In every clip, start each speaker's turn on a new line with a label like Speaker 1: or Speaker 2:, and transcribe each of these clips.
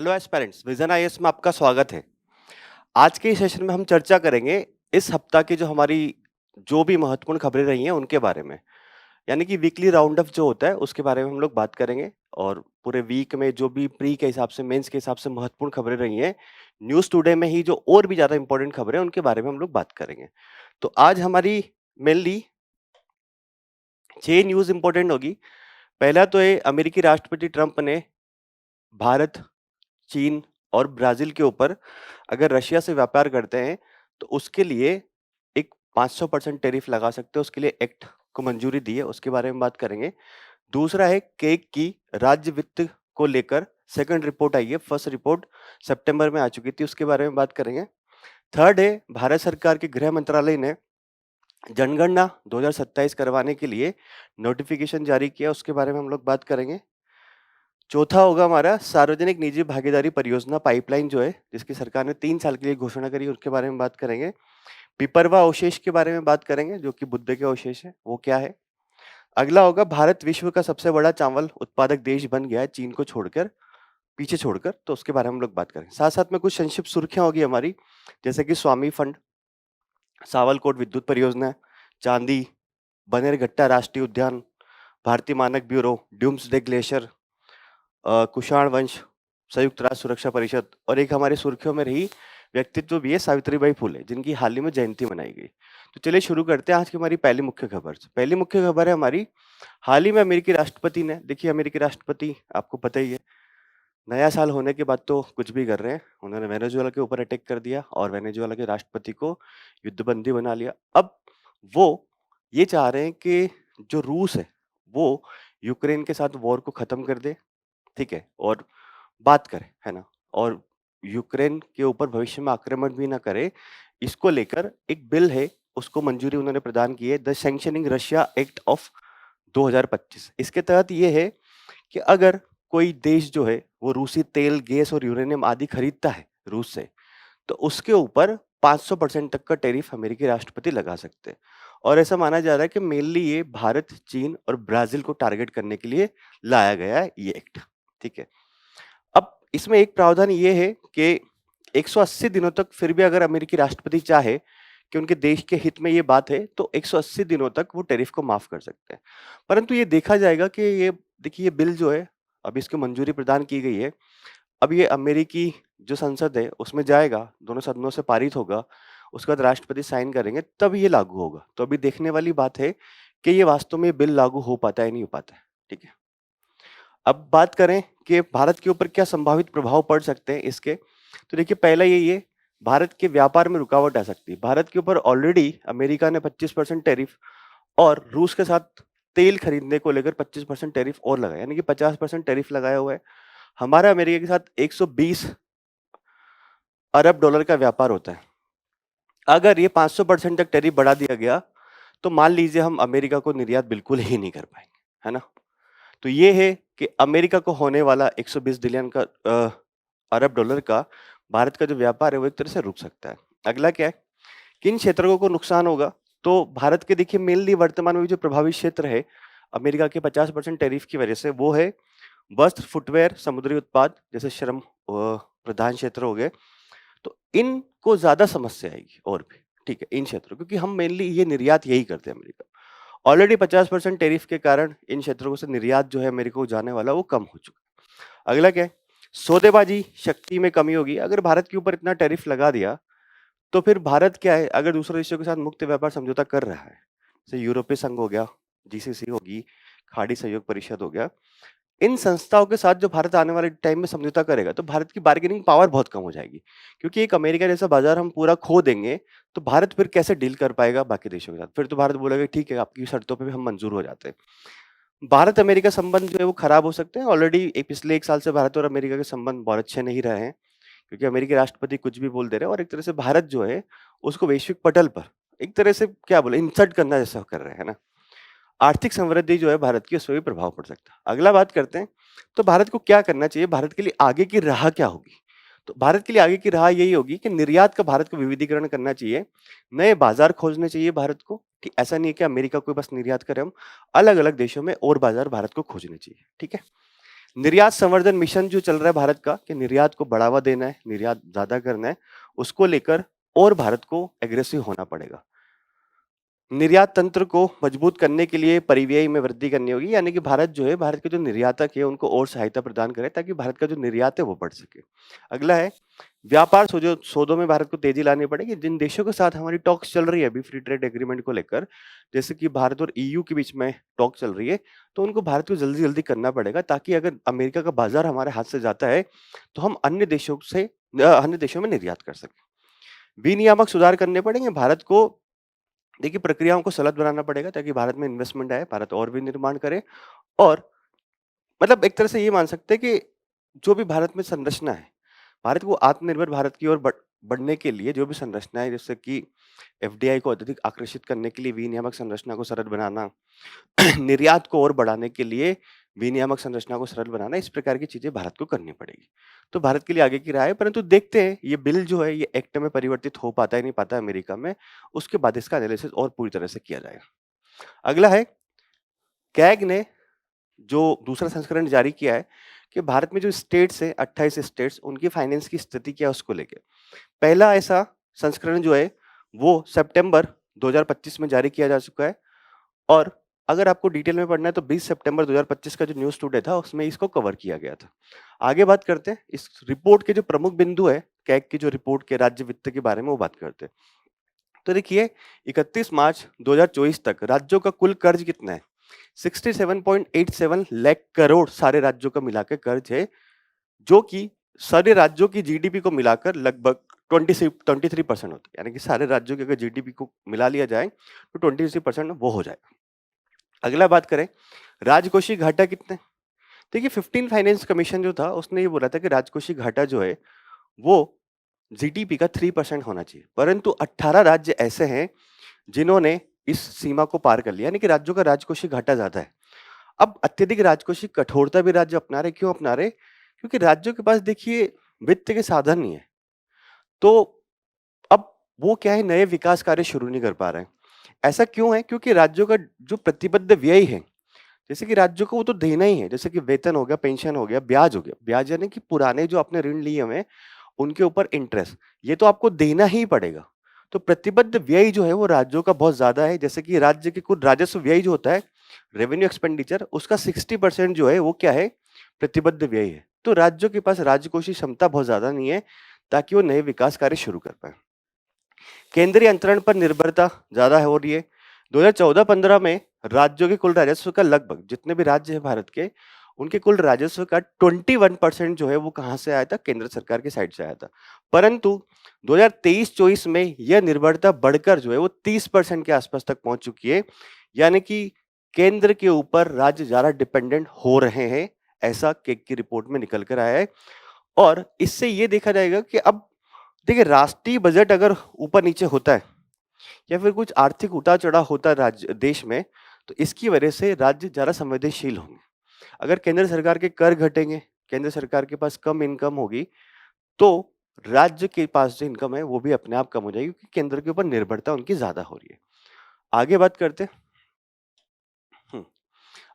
Speaker 1: Hello aspirants, vision IAS में आपका स्वागत है। आज के इस सेशन में हम चर्चा करेंगे इस हफ्ता की जो हमारी जो भी महत्वपूर्ण खबरें रही हैं उनके बारे में। यानी कि वीकली राउंड अप जो होता है उसके बारे में हम लोग बात करेंगे और पूरे वीक में जो भी प्री के हिसाब से, मेंस के हिसाब से महत्वपूर्ण खबरें रही हैं, न्यूज़ टुडे में ही जो और भी ज़्यादा इंपॉर्टेंट खबरें हैं उनके बारे में हम लोग बात करेंगे। तो आज हमारी मेनली 6 न्यूज़ इंपॉर्टेंट होगी। पहला तो है अमेरिकी राष्ट्रपति ट्रंप ने भारत, चीन और ब्राज़ील के ऊपर अगर रशिया से व्यापार करते हैं, तो उसके लिए एक 500% टैरिफ लगा सकते हैं, उसके लिए एक्ट को मंजूरी दी है, उसके बारे में बात करेंगे। दूसरा है केक की राज्य वित्त को लेकर सेकंड रिपोर्ट आई है, फर्स्ट रिपोर्ट सितंबर में आ चुकी थी, उसके बारे में बात करेंगे। थर्ड है भारत सरकार के गृह मंत्रालय ने जनगणना 2027 करवाने के लिए नोटिफिकेशन जारी किया, उसके बारे में हम लोग बात करेंगे। चौथा होगा हमारा सार्वजनिक निजी भागीदारी परियोजना पाइपलाइन जो है, जिसकी सरकार ने 3 साल के लिए घोषणा करी, उसके बारे में बात करेंगे। पिपरवा अवशेष के बारे में बात करेंगे, जो कि बुद्ध के अवशेष है, वो क्या है। अगला होगा भारत विश्व का सबसे बड़ा चावल उत्पादक देश बन गया है चीन को छोड़कर, पीछे छोड़कर, तो उसके बारे में हम लोग बात करेंगे। साथ-साथ में कुछ संक्षिप्त सुर्खियाँ होगी हमारी, जैसे कि स्वामी फंड, सावलकोट विद्युत परियोजना, चांदी, बनेरघट्टा राष्ट्रीय उद्यान, भारतीय मानक ब्यूरो, ड्यूम्सडे ग्लेशियर, कुषाण वंश, संयुक्त राष्ट्र सुरक्षा परिषद और एक हमारी सुर्खियों में रही व्यक्तित्व भी है सावित्रीबाई फुले, जिनकी हाल ही में जयंती मनाई गई। तो चलिए शुरू करते हैं आज की हमारी पहली मुख्य खबर से। पहली मुख्य खबर है हमारी, हाल ही में अमेरिकी राष्ट्रपति ने, देखिए अमेरिकी राष्ट्रपति आपको पता ही है, नया साल होने के बाद तो कुछ भी कर रहे हैं। उन्होंने वेनेजुएला के ऊपर अटैक कर दिया और वेनेजुएला के राष्ट्रपति को युद्धबंदी बना लिया। अब वो ये चाह रहे हैं कि जो रूस है वो यूक्रेन के साथ वॉर को खत्म कर दे, ठीक है, और बात करें, है ना? और यूक्रेन के ऊपर भविष्य में आक्रमण भी ना करे, इसको लेकर एक बिल है, उसको मंजूरी उन्होंने प्रदान की है, the sanctioning Russia act of 2025। इसके तहत ये है कि अगर कोई देश जो है, वो रूसी तेल, गैस और यूरेनियम आदि खरीदता है रूस से, तो उसके ऊपर 500% तक का टैरिफ अमेरिकी राष्ट्रपति लगा सकते हैं। और ऐसा माना जा रहा है कि मेनली ये भारत, चीन और ब्राज़ील को टारगेट करने के लिए लाया गया है ये एक्ट, ठीक है? अब इसमें एक प्रावधान ये है कि 180 दिनों तक फिर भी अगर अमेरिकी राष्ट्रपति चाहे कि उनके देश के हित में ये बात है, तो 180 दिनों तक वो टैरिफ को माफ कर सकते हैं। परंतु ये देखा जाएगा कि ये, देखिए ये बिल जो है, अभी इसकी मंजूरी प्रदान की गई है। अब ये अमेरिकी जो संसद है उसमें जाएगा, दोनों सदनों से पारित होगा, उसके बाद राष्ट्रपति साइन करेंगे, तब ये लागू होगा। तो अभी देखने वाली बात है कि ये वास्तव में बिल लागू हो पाता है या नहीं हो पाता है, ठीक है? अब बात करें कि भारत के ऊपर क्या संभावित प्रभाव पड़ सकते हैं इसके, तो देखिए पहला यही है, भारत के व्यापार में रुकावट आ सकती है। भारत के ऊपर ऑलरेडी अमेरिका ने 25% टैरिफ और रूस के साथ तेल खरीदने को लेकर 25% टैरिफ और लगाया, यानी कि 50% टैरिफ लगाया हुआ है। हमारा अमेरिका के साथ 120 अरब डॉलर का व्यापार होता है। अगर ये 500% तक टैरिफ बढ़ा दिया गया, तो मान लीजिए हम अमेरिका को निर्यात बिल्कुल ही नहीं कर पाएंगे, है ना? तो ये है कि अमेरिका को होने वाला 120 बिलियन का अरब डॉलर का भारत का जो व्यापार है वो एक तरह से रुक सकता है। अगला क्या है, किन क्षेत्रों को नुकसान होगा, तो भारत के देखिए मेनली वर्तमान में जो प्रभावित क्षेत्र है अमेरिका के 50% टैरिफ की वजह से, वो है वस्त्र, फुटवेयर, समुद्री उत्पाद, जैसे श्रम प्रधान क्षेत्र हो गए, तो इनको ज्यादा समस्या आएगी और भी, ठीक है, इन क्षेत्रों, क्योंकि हम मेनली ये निर्यात यही करते हैं अमेरिका। ऑलरेडी 50% टैरिफ के कारण इन क्षेत्रों से निर्यात जो है अमेरिका को जाने वाला वो कम हो चुका है। अगला क्या है, सौदेबाजी शक्ति में कमी होगी। अगर भारत के ऊपर इतना टैरिफ लगा दिया, तो फिर भारत क्या है, अगर दूसरे देशों के साथ मुक्त व्यापार समझौता कर रहा है, जैसे यूरोपीय संघ हो गया, जीसीसी होगी, खाड़ी सहयोग परिषद हो गया, इन संस्थाओं के साथ जो भारत आने वाले टाइम में समझौता करेगा, तो भारत की बार्गेनिंग पावर बहुत कम हो जाएगी, क्योंकि एक अमेरिका जैसा बाजार हम पूरा खो देंगे, तो भारत फिर कैसे डील कर पाएगा बाकी देशों के साथ? फिर तो भारत बोलेगा ठीक है, आपकी शर्तों पे भी हम मंजूर हो जाते हैं। भारत अमेरिका संबंध जो है वो खराब हो सकते हैं। ऑलरेडी पिछले 1 साल से भारत और अमेरिका के संबंध बहुत अच्छे नहीं रहे हैं, क्योंकि अमेरिकी राष्ट्रपति कुछ भी बोल दे रहे हैं और एक तरह से भारत जो है उसको वैश्विक पटल पर एक तरह से क्या बोले, इंसल्ट करना जैसा कर रहे हैं ना। आर्थिक समृद्धि जो है भारत की, उस पर भी प्रभाव पड़ सकता है। अगला बात करते हैं, तो भारत को क्या करना चाहिए, भारत के लिए आगे की राह क्या होगी? तो भारत के लिए आगे की राह यही होगी कि निर्यात का भारत को विविधीकरण करना चाहिए, नए बाजार खोजने चाहिए भारत को। ठीक, ऐसा नहीं है कि अमेरिका को बस निर्यात करें हम, अलग अलग देशों में और बाजार भारत को खोजने चाहिए, ठीक है। निर्यात संवर्धन मिशन जो चल रहा है भारत का, कि निर्यात को बढ़ावा देना है, निर्यात ज्यादा करना है, उसको लेकर और भारत को एग्रेसिव होना पड़ेगा। निर्यात तंत्र को मजबूत करने के लिए परिव्यय में वृद्धि करनी होगी, यानी कि भारत जो है, भारत के जो निर्यातक है उनको और सहायता प्रदान करे ताकि भारत का जो निर्यात है वो बढ़ सके। अगला है व्यापार सौदों में भारत को तेजी लानी पड़ेगी। जिन देशों के साथ हमारी टॉक्स चल रही है अभी फ्री ट्रेड एग्रीमेंट को लेकर, जैसे कि भारत और ईयू के बीच में टॉक चल रही है, तो उनको भारत को जल्दी जल्दी करना पड़ेगा ताकि अगर अमेरिका का बाजार हमारे हाथ से जाता है तो हम अन्य देशों में निर्यात कर सकें। विनियामक सुधार करने पड़ेंगे भारत को। देखिए, प्रक्रियाओं को सरल बनाना पड़ेगा ताकि भारत में इन्वेस्टमेंट आए, भारत और भी निर्माण करे। और मतलब एक तरह से ये मान सकते हैं कि जो भी भारत में संरचना है, भारत को आत्मनिर्भर भारत की ओर बढ़ने के लिए जो भी संरचना है, जैसे कि एफडीआई को अत्यधिक आकर्षित करने के लिए विनियामक संरचना को सरल बनाना, निर्यात को और बढ़ाने के लिए विनियामक संरचना को सरल बनाना, इस प्रकार की चीजें भारत को करनी पड़ेगी। तो भारत के लिए आगे की राय है, परंतु देखते हैं ये बिल जो है ये एक्ट में परिवर्तित हो पाता है नहीं पाता अमेरिका में, उसके बाद इसका एनालिसिस और पूरी तरह से किया जाएगा। अगला है, कैग ने जो दूसरा संस्करण जारी किया है कि भारत में जो स्टेट्स है, 28 स्टेट्स, उनकी फाइनेंस की स्थिति क्या है उसको लेके। पहला ऐसा संस्करण जो है वो सितंबर 2025 में जारी किया जा चुका है, और अगर आपको डिटेल में पढ़ना है तो 20 सितंबर 2025 का जो न्यूज़ टुडे था उसमें इसको कवर किया गया था। आगे बात करते हैं इस रिपोर्ट के जो प्रमुख बिंदु है, कैग की जो रिपोर्ट के राज्य वित्त के बारे में वो बात करते हैं। तो देखिए, 31 मार्च 2024 तक राज्यों का कुल कर्ज कितना है? 67.87 लाख करोड़ सारे राज्यों का मिलाकर कर्ज है, जो कि सारे राज्यों की जीडीपी को मिलाकर लगभग 23% होता है। यानी कि सारे राज्यों की अगर जीडीपी को मिला लिया जाए तो 23% वो हो जाएगा। अगला बात करें, राजकोषीय घाटा कितना है? देखिए, 15 फाइनेंस कमीशन जो था उसने ये बोला था कि राजकोषीय घाटा जो है वो जीडीपी का 3% होना चाहिए, परंतु 18 राज्य ऐसे हैं जिन्होंने इस सीमा को पार कर लिया, यानी कि राज्यों का राजकोषीय घाटा ज्यादा है। अब अत्यधिक राजकोषीय कठोरता भी राज्य अपना रहे, क्यों अपना रहे? क्योंकि राज्यों के पास देखिए वित्त के साधन नहीं है, तो अब वो क्या है, नए विकास कार्य शुरू नहीं कर पा रहे हैं। ऐसा क्यों है? क्योंकि राज्यों का जो प्रतिबद्ध व्यय है, जैसे कि राज्यों को वो तो देना ही है, जैसे कि वेतन हो गया, पेंशन हो गया, ब्याज हो गया। ब्याज यानी कि पुराने जो आपने ऋण लिए हुए हैं उनके ऊपर इंटरेस्ट, ये तो आपको देना ही पड़ेगा। तो प्रतिबद्ध व्यय जो है वो राज्यों का बहुत ज्यादा है। जैसे कि राज्य के कुल राजस्व व्यय जो होता है, रेवेन्यू एक्सपेंडिचर, उसका 60% जो है वो क्या है, प्रतिबद्ध व्यय है। तो राज्यों के पास राजकोषीय क्षमता बहुत ज्यादा नहीं है ताकि वो नए विकास कार्य शुरू कर पाए। केंद्रीय अंतरण पर निर्भरता ज्यादा हो रही है। 2014-15 में राज्यों के कुल राजस्व का लगभग, जितने भी राज्य है भारत के, उनके कुल राजस्व का 21% जो है वो कहां से आया था, केंद्र सरकार की साइड से आया था। परंतु 2023-24 में यह निर्भरता बढ़कर जो है वो 30% के आसपास तक पहुंच चुकी है, यानी कि केंद्र के ऊपर राज्य ज्यादा डिपेंडेंट हो रहे हैं, ऐसा केग की रिपोर्ट में निकल कर आया है। और इससे ये देखा जाएगा कि अब देखिए, राष्ट्रीय बजट अगर ऊपर नीचे होता है या फिर कुछ आर्थिक उतार चढ़ाव होता है राज्य देश में, तो इसकी वजह से राज्य ज्यादा संवेदनशील होंगे। अगर केंद्र सरकार के कर घटेंगे, केंद्र सरकार के पास कम इनकम होगी, तो राज्य के पास जो इनकम है वो भी अपने आप कम हो जाएगी, क्योंकि केंद्र के ऊपर निर्भरता उनकी ज्यादा हो रही है। आगे बात करते हैं।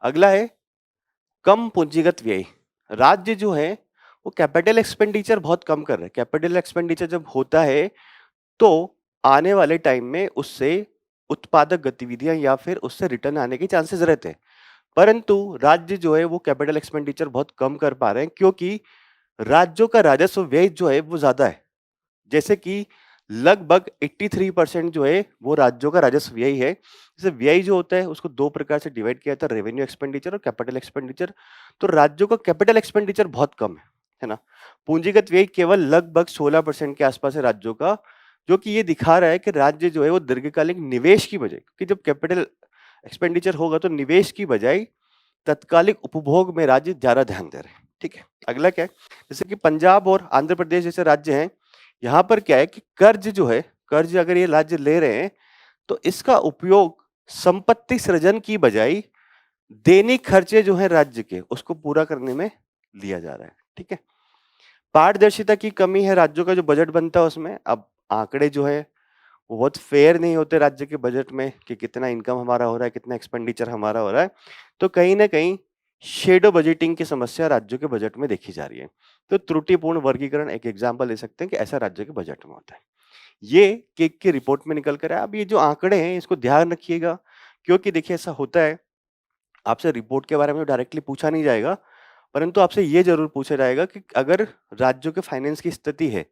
Speaker 1: अगला है कम पूंजीगत व्यय। राज्य जो है वो कैपिटल एक्सपेंडिचर बहुत कम कर रहे हैं। कैपिटल एक्सपेंडिचर जब होता है तो आने वाले टाइम में उससे उत्पादक गतिविधियां या फिर उससे रिटर्न आने के चांसेस रहते हैं, परंतु राज्य जो है वो कैपिटल एक्सपेंडिचर बहुत कम कर पा रहे हैं, क्योंकि राज्यों का राजस्व व्यय जो है वो ज्यादा है। जैसे कि लगभग 83% जो है वो राज्यों का राजस्व व्यय है। जैसे व्यय जो होता है उसको दो प्रकार से डिवाइड किया जाता है, रेवेन्यू एक्सपेंडिचर और कैपिटल एक्सपेंडिचर। तो राज्यों का कैपिटल एक्सपेंडिचर बहुत कम है ना। पूंजीगत व्यय केवल लगभग 16% के आसपास है राज्यों का, जो कि ये दिखा रहा है कि राज्य जो है वो दीर्घकालिक निवेश की बजाय, क्योंकि जब कैपिटल एक्सपेंडिचर होगा तो निवेश की बजाय तत्कालिक उपभोग में राज्य ज्यादा ध्यान दे रहे हैं। ठीक है, अगला क्या है, जैसे कि पंजाब और आंध्र प्रदेश जैसे राज्य हैं, यहाँ पर क्या है कि कर्ज जो है, कर्ज अगर ये राज्य ले रहे हैं तो इसका उपयोग संपत्ति सृजन की बजाय दैनिक खर्चे जो है राज्य के, उसको पूरा करने में लिया जा रहा है। ठीक है, पारदर्शिता की कमी है राज्यों का जो बजट बनता है उसमें। अब आंकड़े जो है वो बहुत फेयर नहीं होते राज्य के बजट में, कि कितना इनकम हमारा हो रहा है, कितना एक्सपेंडिचर हमारा हो रहा है। तो कहीं ना कहीं शेडो बजटिंग की समस्या राज्यों के बजट में देखी जा रही है। तो त्रुटिपूर्ण वर्गीकरण एक एग्जाम्पल ले सकते हैं कि ऐसा राज्य के बजट में होता है। ये केक की रिपोर्ट में निकल कर आया। अब ये जो आंकड़े हैं इसको ध्यान रखिएगा, क्योंकि देखिए ऐसा होता है, आपसे रिपोर्ट के बारे में डायरेक्टली पूछा नहीं जाएगा, परंतु आपसे ये जरूर पूछा जाएगा कि अगर राज्यों के फाइनेंस की स्थिति है,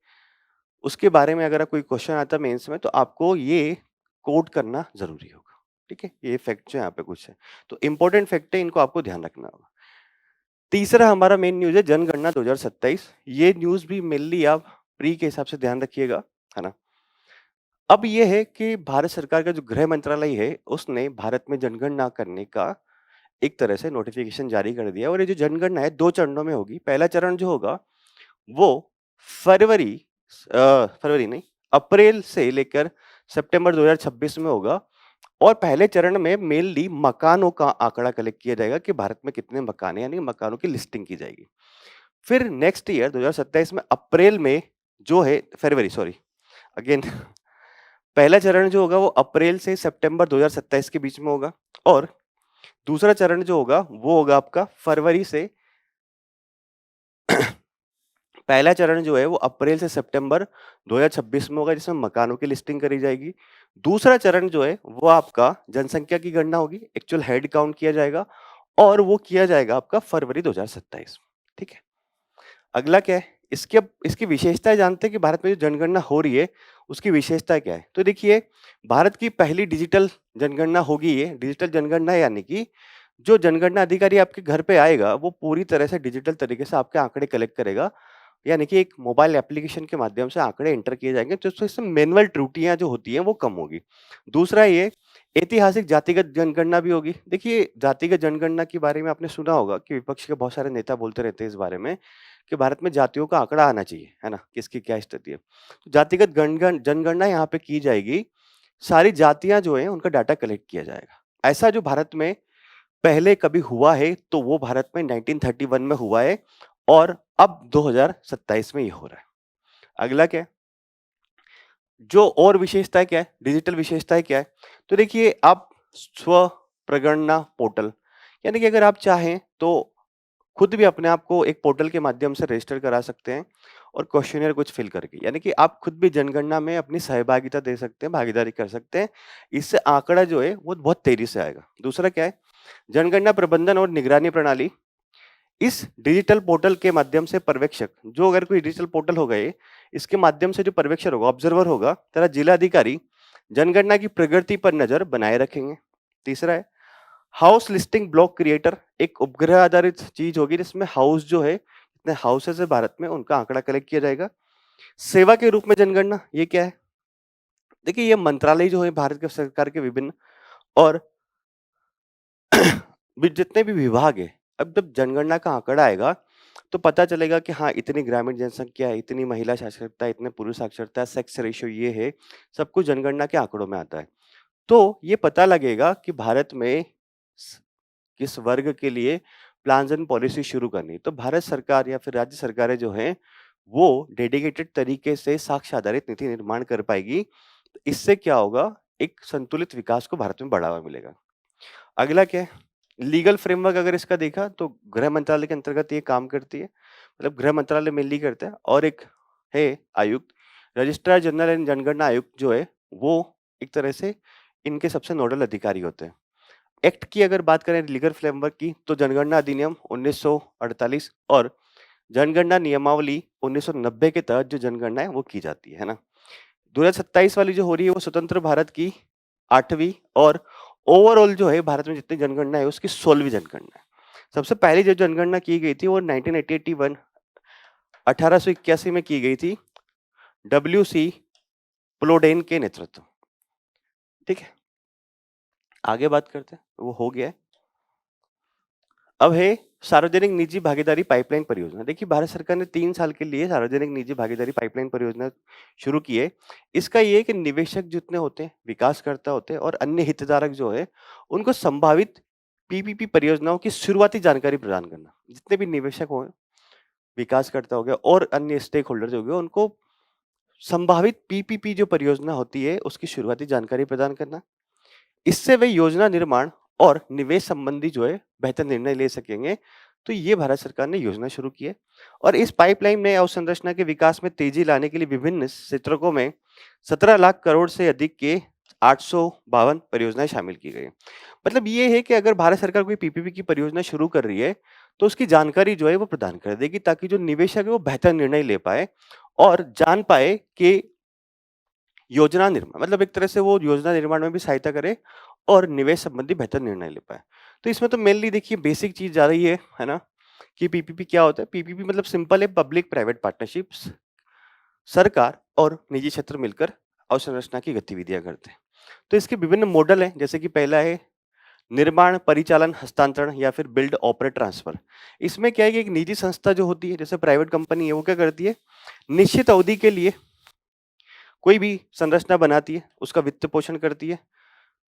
Speaker 1: उसके बारे में अगर कोई क्वेश्चन आता है मेंस में, तो आपको ये कोट करना जरूरी होगा। ठीक है, ये फैक्ट जो यहाँ पे कुछ है, तो इंपॉर्टेंट फैक्ट है, इनको आपको ध्यान रखना होगा। तीसरा हमारा मेन न्यूज है जनगणना 2027। ये न्यूज भी मेनली आप प्री के हिसाब से ध्यान रखिएगा, है ना। अब ये है कि भारत सरकार का जो गृह मंत्रालय है, उसने भारत में जनगणना करने का एक तरह से नोटिफिकेशन जारी कर दिया, और ये जो जनगणना है 2 चरणों में होगी। पहला चरण जो होगा वो फरवरी फरवरी नहीं, अप्रैल से लेकर सितंबर 2026 में होगा, और पहले चरण में मेनली मकानों का आंकड़ा कलेक्ट किया जाएगा कि भारत में कितने मकान हैं, यानी मकानों की लिस्टिंग की जाएगी। फिर नेक्स्ट ईयर 2027 में अप्रैल में जो है, फरवरी सॉरी अगेन पहला चरण जो होगा वो अप्रैल से सितंबर 2027 के बीच में होगा, और दूसरा चरण जो होगा वो होगा आपका फरवरी से पहला चरण जो है वो अप्रैल से सितंबर 2026 में होगा, जिसमें मकानों की लिस्टिंग करी जाएगी। दूसरा चरण जो है वो आपका जनसंख्या की गणना होगी, एक्चुअल हेड काउंट किया जाएगा, और वो किया जाएगा आपका फरवरी 2027। ठीक है, अगला क्या है, इसकी विशेषताएं जानते हैं कि भारत में जो जनगणना हो रही है उसकी विशेषता क्या है। तो देखिए, भारत की पहली डिजिटल जनगणना होगी। ये डिजिटल जनगणना है, यानी कि जो जनगणना अधिकारी आपके घर पे आएगा वो पूरी तरह से डिजिटल तरीके से आपके आंकड़े कलेक्ट करेगा, यानी कि एक मोबाइल एप्लीकेशन के माध्यम से आंकड़े एंटर किए जाएंगे, तो इसमें मैनुअल त्रुटियां जो होती हैं वो कम होगी। दूसरा, ये ऐतिहासिक जातिगत जनगणना भी होगी। देखिए, जातिगत जनगणना के बारे में आपने सुना होगा कि विपक्ष के बहुत सारे नेता बोलते रहते हैं इस बारे में कि भारत में जातियों का आंकड़ा आना चाहिए, है ना, किसकी क्या स्थिति है। तो जातिगत जनगणना यहाँ पे की जाएगी, सारी जातियां जो है उनका डाटा कलेक्ट किया जाएगा। ऐसा जो भारत में पहले कभी हुआ है तो वो भारत में 1931 में हुआ है, और अब 2027 में ये हो रहा है। अगला क्या है, जो और विशेषताएं क्या है, डिजिटल विशेषताएं क्या है। तो देखिए, आप स्व प्रगणना पोर्टल, यानी कि अगर आप चाहें तो खुद भी अपने आप को एक पोर्टल के माध्यम से रजिस्टर करा सकते हैं, और क्वेश्चनियर कुछ फिल करके, यानी कि आप खुद भी जनगणना में अपनी सहभागिता दे सकते हैं, भागीदारी कर सकते हैं। इससे आंकड़ा जो है वो बहुत तेजी से आएगा। दूसरा क्या है, जनगणना प्रबंधन और निगरानी प्रणाली। इस डिजिटल पोर्टल के माध्यम से पर्यवेक्षक, जो अगर कोई डिजिटल पोर्टल होगा ये, इसके माध्यम से जो पर्यवेक्षक होगा, ऑब्जर्वर होगा, तरह जिला अधिकारी जनगणना की प्रगति पर नजर बनाए रखेंगे। तीसरा है हाउस लिस्टिंग ब्लॉक क्रिएटर, एक उपग्रह आधारित चीज होगी जिसमें हाउस जो है, जितने हाउसेस है भारत में, उनका आंकड़ा कलेक्ट किया जाएगा। सेवा के रूप में जनगणना, ये क्या है, देखिए ये मंत्रालय जो है भारत के सरकार के विभिन्न, और जितने भी विभाग है, अब जब जनगणना का आंकड़ा आएगा तो पता चलेगा कि हाँ, इतनी ग्रामीण जनसंख्या है, इतनी महिला साक्षरता है, इतने पुरुष साक्षरता है, सेक्स रेशियो ये है, सब कुछ जनगणना के आंकड़ों में आता है। तो ये पता लगेगा कि भारत में किस वर्ग के लिए प्लान्स एंड पॉलिसी शुरू करनी। तो भारत सरकार या फिर राज्य सरकारें जो हैं वो डेडिकेटेड तरीके से साक्ष्य आधारित नीति निर्माण कर पाएगी। इससे क्या होगा, एक संतुलित विकास को भारत में बढ़ावा मिलेगा। अगला क्या है, लीगल फ्रेमवर्क अगर इसका देखा तो गृह मंत्रालय के अंतर्गत ये काम करती है, मतलब गृह मंत्रालय मेनली करता है, और एक है आयुक्त, रजिस्ट्रार जनरल एंड जनगणना आयुक्त जो है वो एक तरह से इनके सबसे नोडल अधिकारी होते हैं। एक्ट की अगर बात करें लीगल फ्रेमवर्क की, तो जनगणना अधिनियम 1948 और जनगणना नियमावली 1990 के तहत जो जनगणना है वो की जाती है ना। 2027 वाली जो हो रही है वो स्वतंत्र भारत की 8वीं, और ओवरऑल जो है भारत में जितनी जनगणना है उसकी 16वीं जनगणना है। सबसे पहली जो जनगणना की गई थी वो 1981 1881 में की गई थी, डब्ल्यू.सी. प्लोडेन के नेतृत्व। ठीक है, आगे बात करते हैं, वो हो गया है। अब है सार्वजनिक निजी भागीदारी पाइपलाइन परियोजना। देखिए, भारत सरकार ने 3 साल के लिए सार्वजनिक निजी भागीदारी पाइपलाइन परियोजना शुरू की है। इसका ये है कि निवेशक जितने होते हैं, विकासकर्ता होते हैं, और अन्य हितधारक जो है, उनको संभावित पीपीपी परियोजनाओं की शुरुआती जानकारी प्रदान करना। जितने भी निवेशक हो, विकासकर्ता हो गए और अन्य स्टेक होल्डर हो गए, उनको संभावित पीपीपी जो परियोजना होती है उसकी शुरुआती जानकारी प्रदान करना। इससे वे योजना निर्माण और निवेश संबंधी जो है बेहतर निर्णय ले सकेंगे। तो ये भारत सरकार ने योजना शुरू की है और इस पाइपलाइन में अवसंरचना के विकास में तेजी लाने के लिए विभिन्न क्षेत्रों में 17 लाख करोड़ से अधिक के 852 परियोजनाएं शामिल की गई हैं। मतलब ये है कि अगर भारत सरकार कोई पीपीपी की परियोजना शुरू कर रही है, तो उसकी जानकारी जो है वो प्रदान कर देगी ताकि जो निवेशक है वो बेहतर निर्णय ले पाए और जान पाए कि योजना निर्माण मतलब एक तरह से वो योजना निर्माण में भी सहायता करे और निवेश संबंधी बेहतर निर्णय ले पाए। तो इसमें तो मेनली देखिए बेसिक चीज जा रही है ना? कि पीपीपी क्या होता है? पीपीपी मतलब सिंपल है, पब्लिक प्राइवेट पार्टनरशिप्स। सरकार और निजी क्षेत्र मिलकर अवसंरचना की गतिविधियां करते हैं। तो इसके विभिन्न मॉडल हैं, जैसे कि पहला है निर्माण, परिचालन, हस्तांतरण या फिर बिल्ड ऑपरेट ट्रांसफर। इसमें क्या है कि एक निजी संस्था जो होती है, जैसे प्राइवेट कंपनी है, वो क्या करती है, निश्चित अवधि के लिए कोई भी संरचना बनाती है, उसका वित्त पोषण करती है,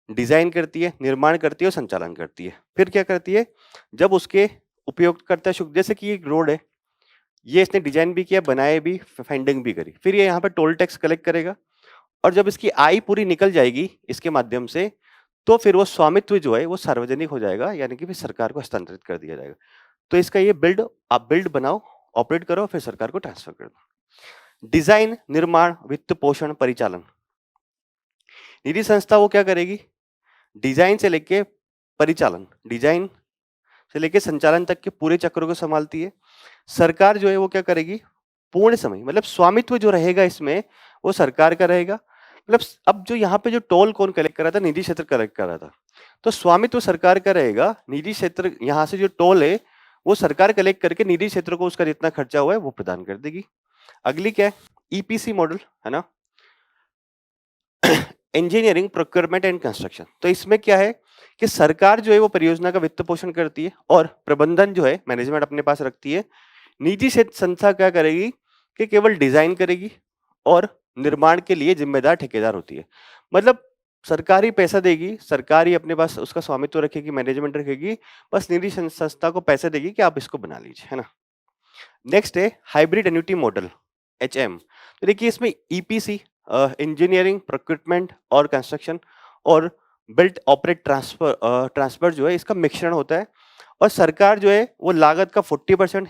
Speaker 1: डिजाइन करती है, निर्माण करती है और संचालन करती है। फिर क्या करती है, जब उसके उपयोगकर्ता जैसे कि एक रोड है, ये इसने डिजाइन भी किया, बनाए भी, फंडिंग भी करी, फिर ये यहाँ पे टोल टैक्स कलेक्ट करेगा और जब इसकी आय पूरी निकल जाएगी इसके माध्यम से, तो फिर वो स्वामित्व जो है वो सार्वजनिक हो जाएगा, यानी कि फिर सरकार को हस्तांतरित कर दिया जाएगा। तो इसका ये आप बिल्ड बनाओ, ऑपरेट करो, फिर सरकार को ट्रांसफर कर दो। डिजाइन, निर्माण, वित्त पोषण, परिचालन। निधि संस्था वो क्या करेगी, डिजाइन से लेके परिचालन, डिजाइन से लेके संचालन तक के पूरे चक्रों को संभालती है। सरकार जो है वो क्या करेगी, पूर्ण समय मतलब स्वामित्व जो रहेगा इसमें वो सरकार का रहेगा। मतलब अब जो यहाँ पे जो टोल कौन कलेक्ट कर रहा था, निजी क्षेत्र कलेक्ट कर रहा था, तो स्वामित्व सरकार का रहेगा। निजी क्षेत्र यहाँ से जो टोल है वो सरकार कलेक्ट करके निजी क्षेत्र को उसका जितना खर्चा हुआ है वो प्रदान कर देगी। अगली क्या है, ईपीसी मॉडल है ना, इंजीनियरिंग, प्रोक्योरमेंट एंड कंस्ट्रक्शन। तो इसमें क्या है कि सरकार जो है वो परियोजना का वित्त पोषण करती है और प्रबंधन जो है मैनेजमेंट अपने पास रखती है। निजी संस्था क्या करेगी कि केवल डिजाइन करेगी और निर्माण के लिए जिम्मेदार ठेकेदार होती है। मतलब सरकार ही पैसा देगी, सरकार ही अपने पास उसका स्वामित्व रखेगी, मैनेजमेंट रखेगी, बस निजी संस्था को पैसे देगी कि आप इसको बना लीजिए, है ना। नेक्स्ट है हाइब्रिड एन्युटी मॉडल, एचएम। तो देखिए इसमें ईपीसी, इंजीनियरिंग, प्रोक्यूरमेंट और कंस्ट्रक्शन और बिल्ट ऑपरेट ट्रांसफर जो है इसका मिश्रण होता है और सरकार जो है वो लागत का 40%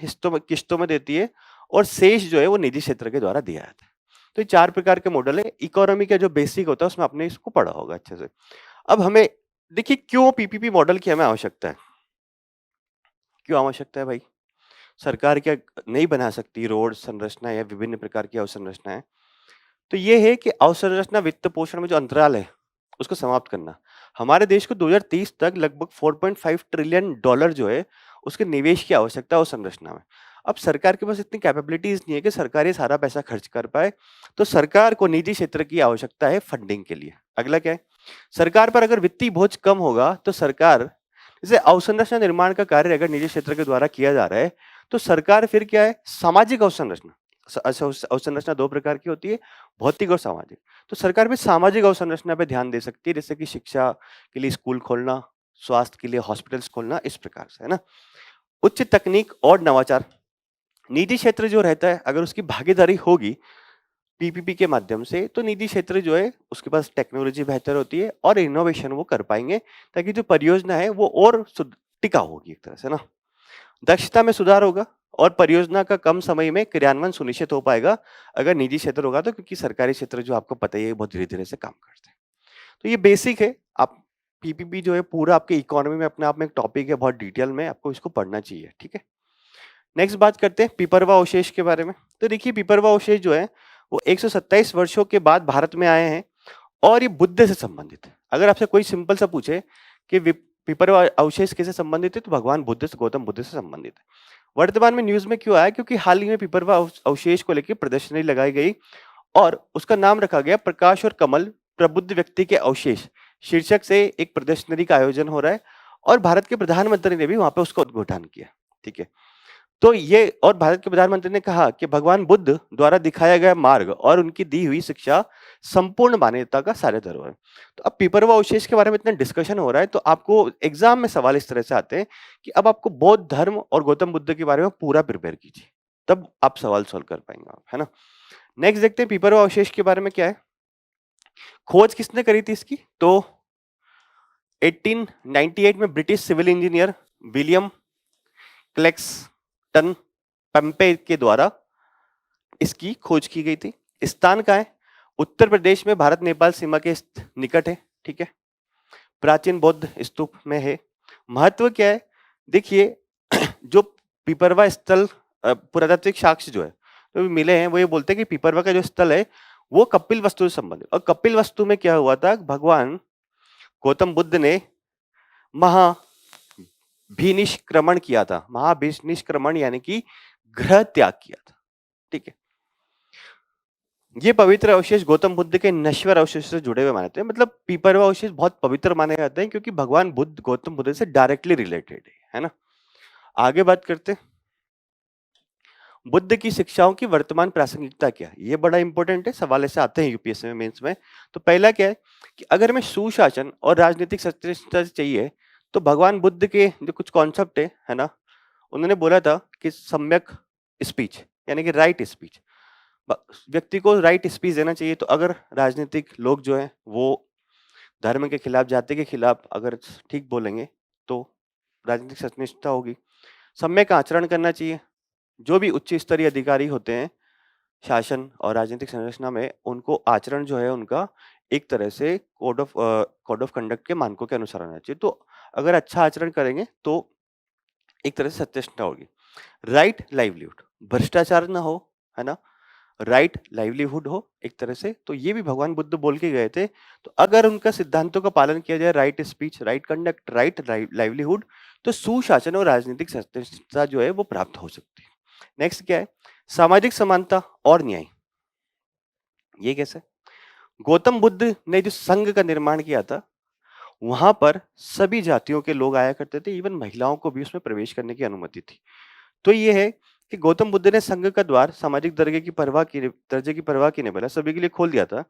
Speaker 1: किस्तों में देती है और शेष जो है वो निजी क्षेत्र के द्वारा दिया जाता है। तो ये 4 प्रकार के मॉडल है। इकोनॉमी का जो बेसिक होता है उसमें आपने इसको पढ़ा होगा अच्छे से। अब हमें देखिए क्यों पीपीपी मॉडल की हमें आवश्यकता है, क्यों आवश्यकता है भाई? सरकार क्या नहीं बना सकती रोड संरचना या विभिन्न प्रकार की अवसंरचनाएं? तो ये है कि अवसंरचना वित्त पोषण में जो अंतराल है उसको समाप्त करना। हमारे देश को 2030 तक लगभग 4.5 ट्रिलियन डॉलर जो है उसके निवेश की आवश्यकता है उस संरचना में। अब सरकार के पास इतनी कैपेबिलिटीज नहीं है कि सरकार ये सारा पैसा खर्च कर पाए, तो सरकार को निजी क्षेत्र की आवश्यकता है फंडिंग के लिए। अगला क्या है, सरकार पर अगर वित्तीय बोझ कम होगा तो सरकार, जैसे अवसंरचना निर्माण का कार्य अगर निजी क्षेत्र के द्वारा किया जा रहा है, तो सरकार फिर क्या है, सामाजिक अवसंरचना, अवसंरचना 2 प्रकार की होती है, भौतिक और सामाजिक। तो सरकार भी सामाजिक अवसंरचना पे ध्यान दे सकती है, जैसे कि शिक्षा के लिए स्कूल खोलना, स्वास्थ्य के लिए हॉस्पिटल्स खोलना, इस प्रकार से, है ना। उच्च तकनीक और नवाचार, निजी क्षेत्र जो रहता है अगर उसकी भागीदारी होगी पीपीपी के माध्यम से, तो निजी क्षेत्र जो है उसके पास टेक्नोलॉजी बेहतर होती है और इनोवेशन वो कर पाएंगे, ताकि जो परियोजना है वो और टिकाऊ होगी एक तरह से ना। दक्षता में सुधार होगा और परियोजना का कम समय में क्रियान्वयन सुनिश्चित हो पाएगा अगर निजी क्षेत्र होगा तो, क्योंकि सरकारी क्षेत्र जो आपको पता ही है बहुत धीरे-धीरे से काम करते हैं। तो ये बेसिक है। आप पीपीपी जो है पूरा आपके इकोनॉमी में अपने आप में एक टॉपिक है, बहुत डिटेल में आपको इसको पढ़ना चाहिए, ठीक है। नेक्स्ट बात करते हैं पिपरवा अवशेष के बारे में। तो देखिए पिपरवा अवशेष जो है वो 127 वर्षों के बाद भारत में आए हैं और ये बुद्ध से संबंधित है। अगर आपसे कोई सिंपल सा पूछे कि पिपरवा अवशेष किससे संबंधित है, तो भगवान बुद्ध से, गौतम बुद्ध से संबंधित है। वर्तमान में न्यूज में क्यों आया, क्योंकि हाल ही में पिपरवा अवशेष को लेकर प्रदर्शनी लगाई गई और उसका नाम रखा गया प्रकाश और कमल प्रबुद्ध व्यक्ति के अवशेष शीर्षक से एक प्रदर्शनी का आयोजन हो रहा है और भारत के प्रधानमंत्री ने भी वहां पे उसका उद्घाटन किया, ठीक है। तो ये, और भारत के प्रधानमंत्री ने कहा कि भगवान बुद्ध द्वारा दिखाया गया मार्ग और उनकी दी हुई शिक्षा संपूर्ण मानवता का सारे धरोहर है। तो अब पिपरवा अवशेष के बारे में इतना डिस्कशन हो रहा है, तो आपको एग्जाम में सवाल इस तरह से आते हैं कि अब आपको बौद्ध धर्म और गौतम बुद्ध के बारे में पूरा प्रिपेयर कीजिए, तब आप सवाल सॉल्व कर पाएंगे आप, है ना। नेक्स्ट देखते हैं पिपरवा अवशेष के बारे में क्या है। खोज किसने करी थी इसकी, तो 1898 में ब्रिटिश सिविल इंजीनियर विलियम क्लेक्सटन पंपे के द्वारा इसकी खोज की गई थी। स्थान कहाँ है? उत्तर प्रदेश में भारत नेपाल सीमा के निकट है। ठीक है, प्राचीन बौद्ध स्तूप में है। महत्व क्या है? देखिए जो पिपरवा स्थल पुरातात्विक साक्ष्य जो है तो मिले हैं, वो ये बोलते हैं कि पिपरवा का जो स्थल है वो कपिल वस्तु से संबंधित। और कपिल वस्तु में क्या हुआ था? भगवान गौतम बुद्ध ने महाभिनिष्क्रमण किया था। महाभिनिष्क्रमण यानी कि ग्रह त्याग किया था। ठीक है, ये पवित्र अवशेष गौतम बुद्ध के नश्वर अवशेष से जुड़े हुए माने जाते हैं। मतलब पिपरवा अवशेष बहुत पवित्र माने जाते हैं क्योंकि भगवान बुद्ध गौतम बुद्ध से डायरेक्टली रिलेटेड है ना। आगे बात करते हैं, बुद्ध की शिक्षाओं की वर्तमान प्रासंगिकता क्या है? ये बड़ा इंपॉर्टेंट है, सवाल ऐसे आते हैं यूपीएससी में, मेंस में। तो पहला क्या है कि अगर हमें सुशासन और राजनीतिक सत्यनिष्ठा चाहिए तो भगवान बुद्ध के जो कुछ कॉन्सेप्ट है ना, उन्होंने बोला था कि सम्यक स्पीच यानी कि राइट स्पीच, व्यक्ति को राइट स्पीच देना चाहिए। तो अगर राजनीतिक लोग जो है वो धर्म के खिलाफ, जाति के खिलाफ अगर ठीक बोलेंगे तो राजनीतिक सत्यनिष्ठा होगी। सम्यक आचरण करना चाहिए। जो भी उच्च स्तरीय अधिकारी होते हैं शासन और राजनीतिक संरचना में, उनको आचरण जो है उनका एक तरह से कोड ऑफ कंडक्ट के मानकों के अनुसार होना चाहिए। तो अगर अच्छा आचरण करेंगे तो एक तरह से सत्यनिष्ठा होगी। राइट लाइवलीहुड, भ्रष्टाचार ना हो, है ना, राइट लाइवलीहुड हो एक तरह से। तो ये भी भगवान बुद्ध बोल के गए थे। तो अगर उनका सिद्धांतों का पालन किया जाए, right speech, right conduct, right livelihood, तो सुशासन और राजनीतिक सत्यनिष्ठा जो है वो प्राप्त हो सकती है। नेक्स्ट क्या है? सामाजिक समानता और न्याय। ये कैसे? गौतम बुद्ध ने जो संघ का निर्माण किया था वहां पर सभी जातियों के लोग आया करते थे, इवन महिलाओं को भी उसमें प्रवेश करने की अनुमति थी। तो ये है कि गौतम बुद्ध ने संघ का द्वार सामाजिक दर्जे की परवाह की नहीं, बोला सभी के लिए खोल दिया था।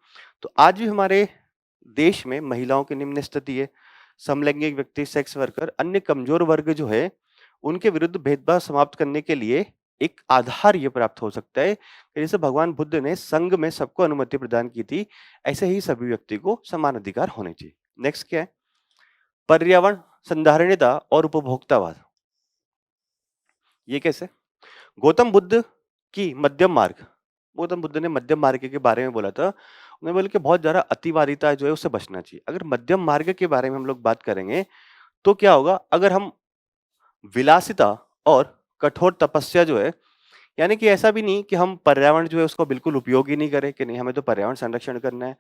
Speaker 1: तो आज भी हमारे देश में महिलाओं की निम्न स्थिति है, समलैंगिक व्यक्ति, सेक्स वर्कर, अन्य कमजोर वर्ग जो है उनके विरुद्ध भेदभाव समाप्त करने के लिए एक आधार ये प्राप्त हो सकता है कि जैसे भगवान बुद्ध ने संघ में सबको अनुमति प्रदान की थी, ऐसे ही सभी व्यक्ति को समान अधिकार होने चाहिए। नेक्स्ट क्या है? पर्यावरण संधारणीयता और उपभोक्तावाद। ये कैसे? गौतम बुद्ध की मध्यम मार्ग, गौतम बुद्ध ने मध्यम मार्ग के बारे में बोला था। उन्होंने बोला कि बहुत ज्यादा अतिवादिता जो है उससे बचना चाहिए। अगर मध्यम मार्ग के बारे में हम लोग बात करेंगे तो क्या होगा? अगर हम विलासिता और कठोर तपस्या जो है, यानी कि ऐसा भी नहीं कि हम पर्यावरण जो है उसको बिल्कुल उपयोग ही नहीं करें कि नहीं हमें तो पर्यावरण संरक्षण करना है,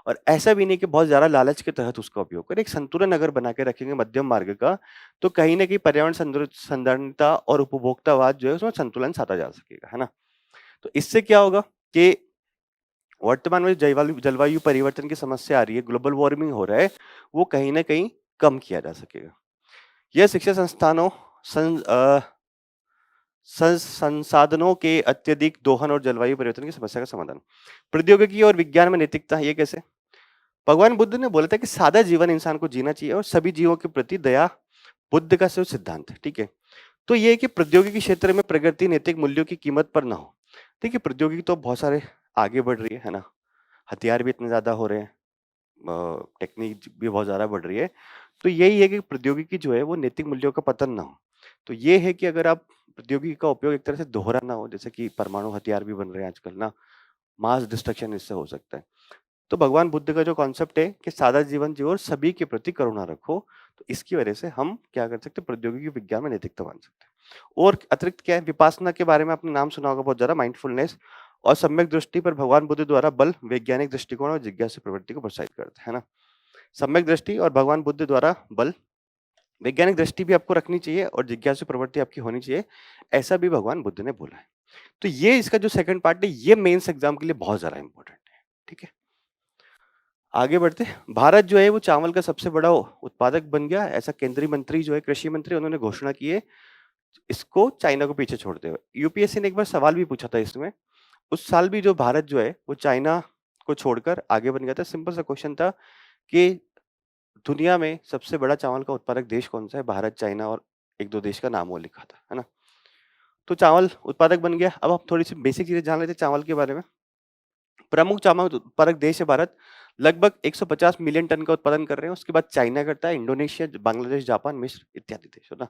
Speaker 1: और ऐसा भी नहीं कि बहुत ज्यादा लालच के तहत उसका उपयोग करें। एक संतुलन अगर बना के रखेंगे मध्यम मार्ग का, तो कहीं ना कहीं पर्यावरण संधारणता और उपभोक्तावाद जो है उसमें संतुलन साधा जा सकेगा, है ना। तो इससे क्या होगा कि वर्तमान में जलवायु परिवर्तन की समस्या आ रही है, ग्लोबल वार्मिंग हो रहा है, वो कहीं ना कहीं कम किया जा सकेगा। यह शिक्षा संस्थानों संसाधनों के अत्यधिक दोहन और जलवायु परिवर्तन की समस्या का समाधान। प्रौद्योगिकी और विज्ञान में नैतिकता। ये कैसे? भगवान बुद्ध ने बोला था कि सादा जीवन इंसान को जीना चाहिए और सभी जीवों के प्रति दया बुद्ध का सिद्धांत है। ठीक है, तो ये है कि प्रौद्योगिकी क्षेत्र में प्रगति नैतिक मूल्यों की कीमत पर ना हो। देखिए प्रौद्योगिकी तो बहुत सारे आगे बढ़ रही है ना, हथियार भी इतने ज्यादा हो रहे हैं, टेक्निक भी बहुत ज्यादा बढ़ रही है। तो यही है कि प्रौद्योगिकी जो है वो नैतिक मूल्यों का पतन ना हो। तो ये है कि अगर आप प्रौद्योगिकी का उपयोग एक तरह से दोहरा ना हो, जैसे कि परमाणु हथियार भी बन रहे हैं आजकल ना, मास डिस्ट्रक्शन इससे हो सकता है। तो भगवान बुद्ध का जो कॉन्सेप्ट है कि सादा जीवन जियो और सभी के प्रति करुणा रखो, तो इसकी वजह से हम क्या कर सकते हैं? प्रौद्योगिकी विज्ञान में नैतिकता मान सकते हैं। और अतिरिक्त क्या है? विपासना के बारे में आपने नाम सुना होगा बहुत ज्यादा, माइंडफुलनेस और सम्यक दृष्टि पर भगवान बुद्ध द्वारा बल वैज्ञानिक दृष्टिकोण और जिज्ञासा प्रवृत्ति को प्रोत्साहित करते हैं ना। सम्यक दृष्टि और भगवान बुद्ध द्वारा बल, वैज्ञानिक दृष्टि भी आपको रखनी चाहिए और जिज्ञासु प्रवृत्ति आपकी होनी चाहिए, ऐसा भी भगवान बुद्ध ने बोला है। तो ये इसका जो सेकंड पार्ट है ये मेंस एग्जाम के लिए बहुत ज्यादा इंपॉर्टेंट है। ठीक है, आगे बढ़ते। भारत जो है वो चावल का सबसे बड़ा उत्पादक बन गया, ऐसा केंद्रीय मंत्री जो है कृषि मंत्री उन्होंने घोषणा की है, इसको चाइना को पीछे छोड़ते हुए। यूपीएससी ने एक बार सवाल भी पूछा था इसमें, उस साल भी जो भारत जो है वो चाइना को छोड़कर आगे बन गया था। सिंपल सा क्वेश्चन था कि दुनिया में सबसे बड़ा चावल का उत्पादक देश कौन सा है? भारत, चाइना और एक दो देश का नाम वो लिखा था, है ना। तो चावल उत्पादक बन गया। अब आप थोड़ी सी बेसिक चीजें जान लेते हैं चावल के बारे में। प्रमुख चावल उत्पादक देश है भारत, लगभग 150 मिलियन टन का उत्पादन कर रहे हैं। उसके बाद चाइना करता है, इंडोनेशिया, बांग्लादेश, जापान, मिस्र इत्यादि देश, है ना।